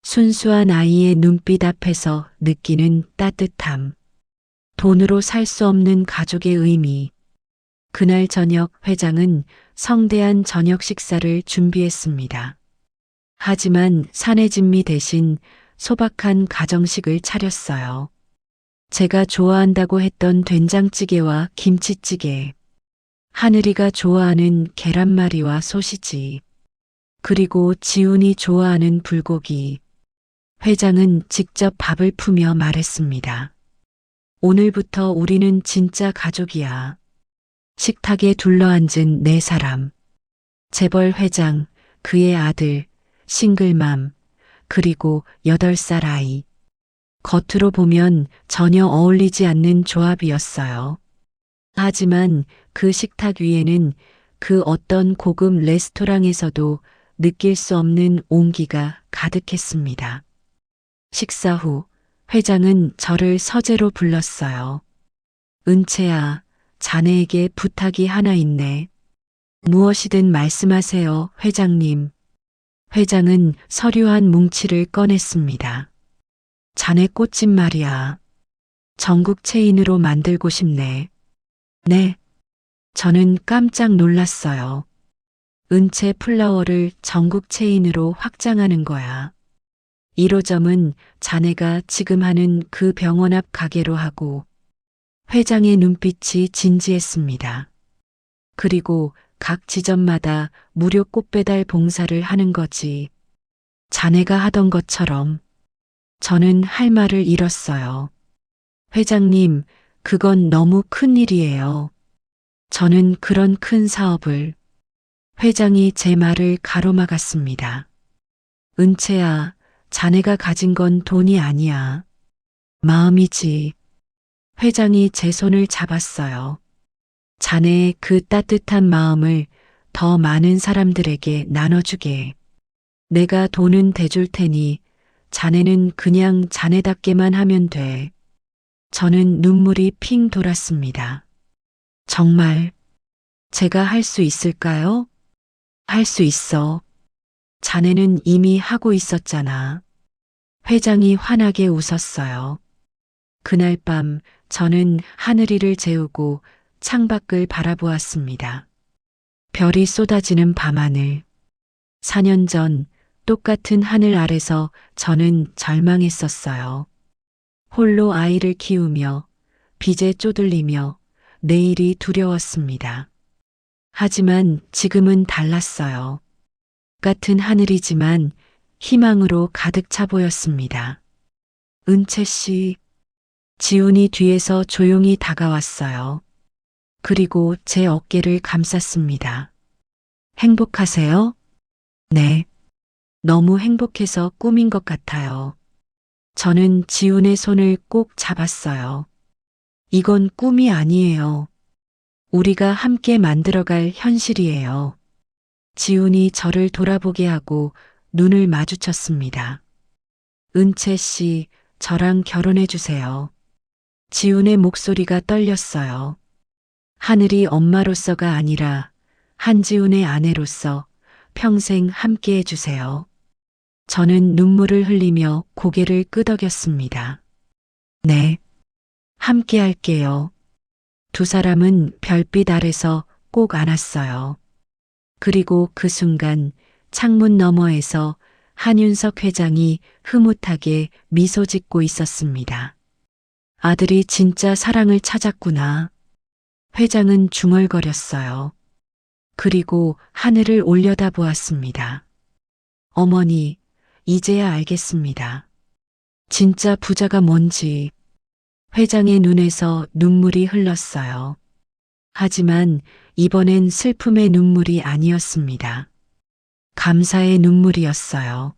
순수한 아이의 눈빛 앞에서 느끼는 따뜻함. 돈으로 살 수 없는 가족의 의미. 그날 저녁 회장은 성대한 저녁 식사를 준비했습니다. 하지만 사내 진미 대신 소박한 가정식을 차렸어요. 제가 좋아한다고 했던 된장찌개와 김치찌개, 하늘이가 좋아하는 계란말이와 소시지, 그리고 지훈이 좋아하는 불고기. 회장은 직접 밥을 푸며 말했습니다. 오늘부터 우리는 진짜 가족이야. 식탁에 둘러앉은 네 사람. 재벌 회장, 그의 아들, 싱글맘, 그리고 8살 아이. 겉으로 보면 전혀 어울리지 않는 조합이었어요. 하지만 그 식탁 위에는 그 어떤 고급 레스토랑에서도 느낄 수 없는 온기가 가득했습니다. 식사 후 회장은 저를 서재로 불렀어요. 은채야, 자네에게 부탁이 하나 있네. 무엇이든 말씀하세요, 회장님. 회장은 서류한 뭉치를 꺼냈습니다. 자네 꽃집 말이야. 전국 체인으로 만들고 싶네. 네. 저는 깜짝 놀랐어요. 은채 플라워를 전국 체인으로 확장하는 거야. 1호점은 자네가 지금 하는 그 병원 앞 가게로 하고. 회장의 눈빛이 진지했습니다. 그리고 각 지점마다 무료 꽃배달 봉사를 하는 거지. 자네가 하던 것처럼. 저는 할 말을 잃었어요. 회장님, 그건 너무 큰 일이에요. 저는 그런 큰 사업을. 회장이 제 말을 가로막았습니다. 은채야, 자네가 가진 건 돈이 아니야. 마음이지. 회장이 제 손을 잡았어요. 자네의 그 따뜻한 마음을 더 많은 사람들에게 나눠주게. 내가 돈은 대줄 테니 자네는 그냥 자네답게만 하면 돼. 저는 눈물이 핑 돌았습니다. 정말 제가 할 수 있을까요? 할 수 있어. 자네는 이미 하고 있었잖아. 회장이 환하게 웃었어요. 그날 밤 저는 하늘이를 재우고 창밖을 바라보았습니다. 별이 쏟아지는 밤하늘. 4년 전 똑같은 하늘 아래서 저는 절망했었어요. 홀로 아이를 키우며 빚에 쪼들리며 내일이 두려웠습니다. 하지만 지금은 달랐어요. 같은 하늘이지만 희망으로 가득 차 보였습니다. 은채 씨, 지훈이 뒤에서 조용히 다가왔어요. 그리고 제 어깨를 감쌌습니다. 행복하세요? 네. 너무 행복해서 꿈인 것 같아요. 저는 지훈의 손을 꼭 잡았어요. 이건 꿈이 아니에요. 우리가 함께 만들어갈 현실이에요. 지훈이 저를 돌아보게 하고 눈을 마주쳤습니다. 은채 씨, 저랑 결혼해 주세요. 지훈의 목소리가 떨렸어요. 하늘이 엄마로서가 아니라 한지훈의 아내로서 평생 함께 해주세요. 저는 눈물을 흘리며 고개를 끄덕였습니다. 네, 함께 할게요. 두 사람은 별빛 아래서 꼭 안았어요. 그리고 그 순간 창문 너머에서 한윤석 회장이 흐뭇하게 미소 짓고 있었습니다. 아들이 진짜 사랑을 찾았구나. 회장은 중얼거렸어요. 그리고 하늘을 올려다 보았습니다. 어머니, 이제야 알겠습니다. 진짜 부자가 뭔지. 회장의 눈에서 눈물이 흘렀어요. 하지만 이번엔 슬픔의 눈물이 아니었습니다. 감사의 눈물이었어요.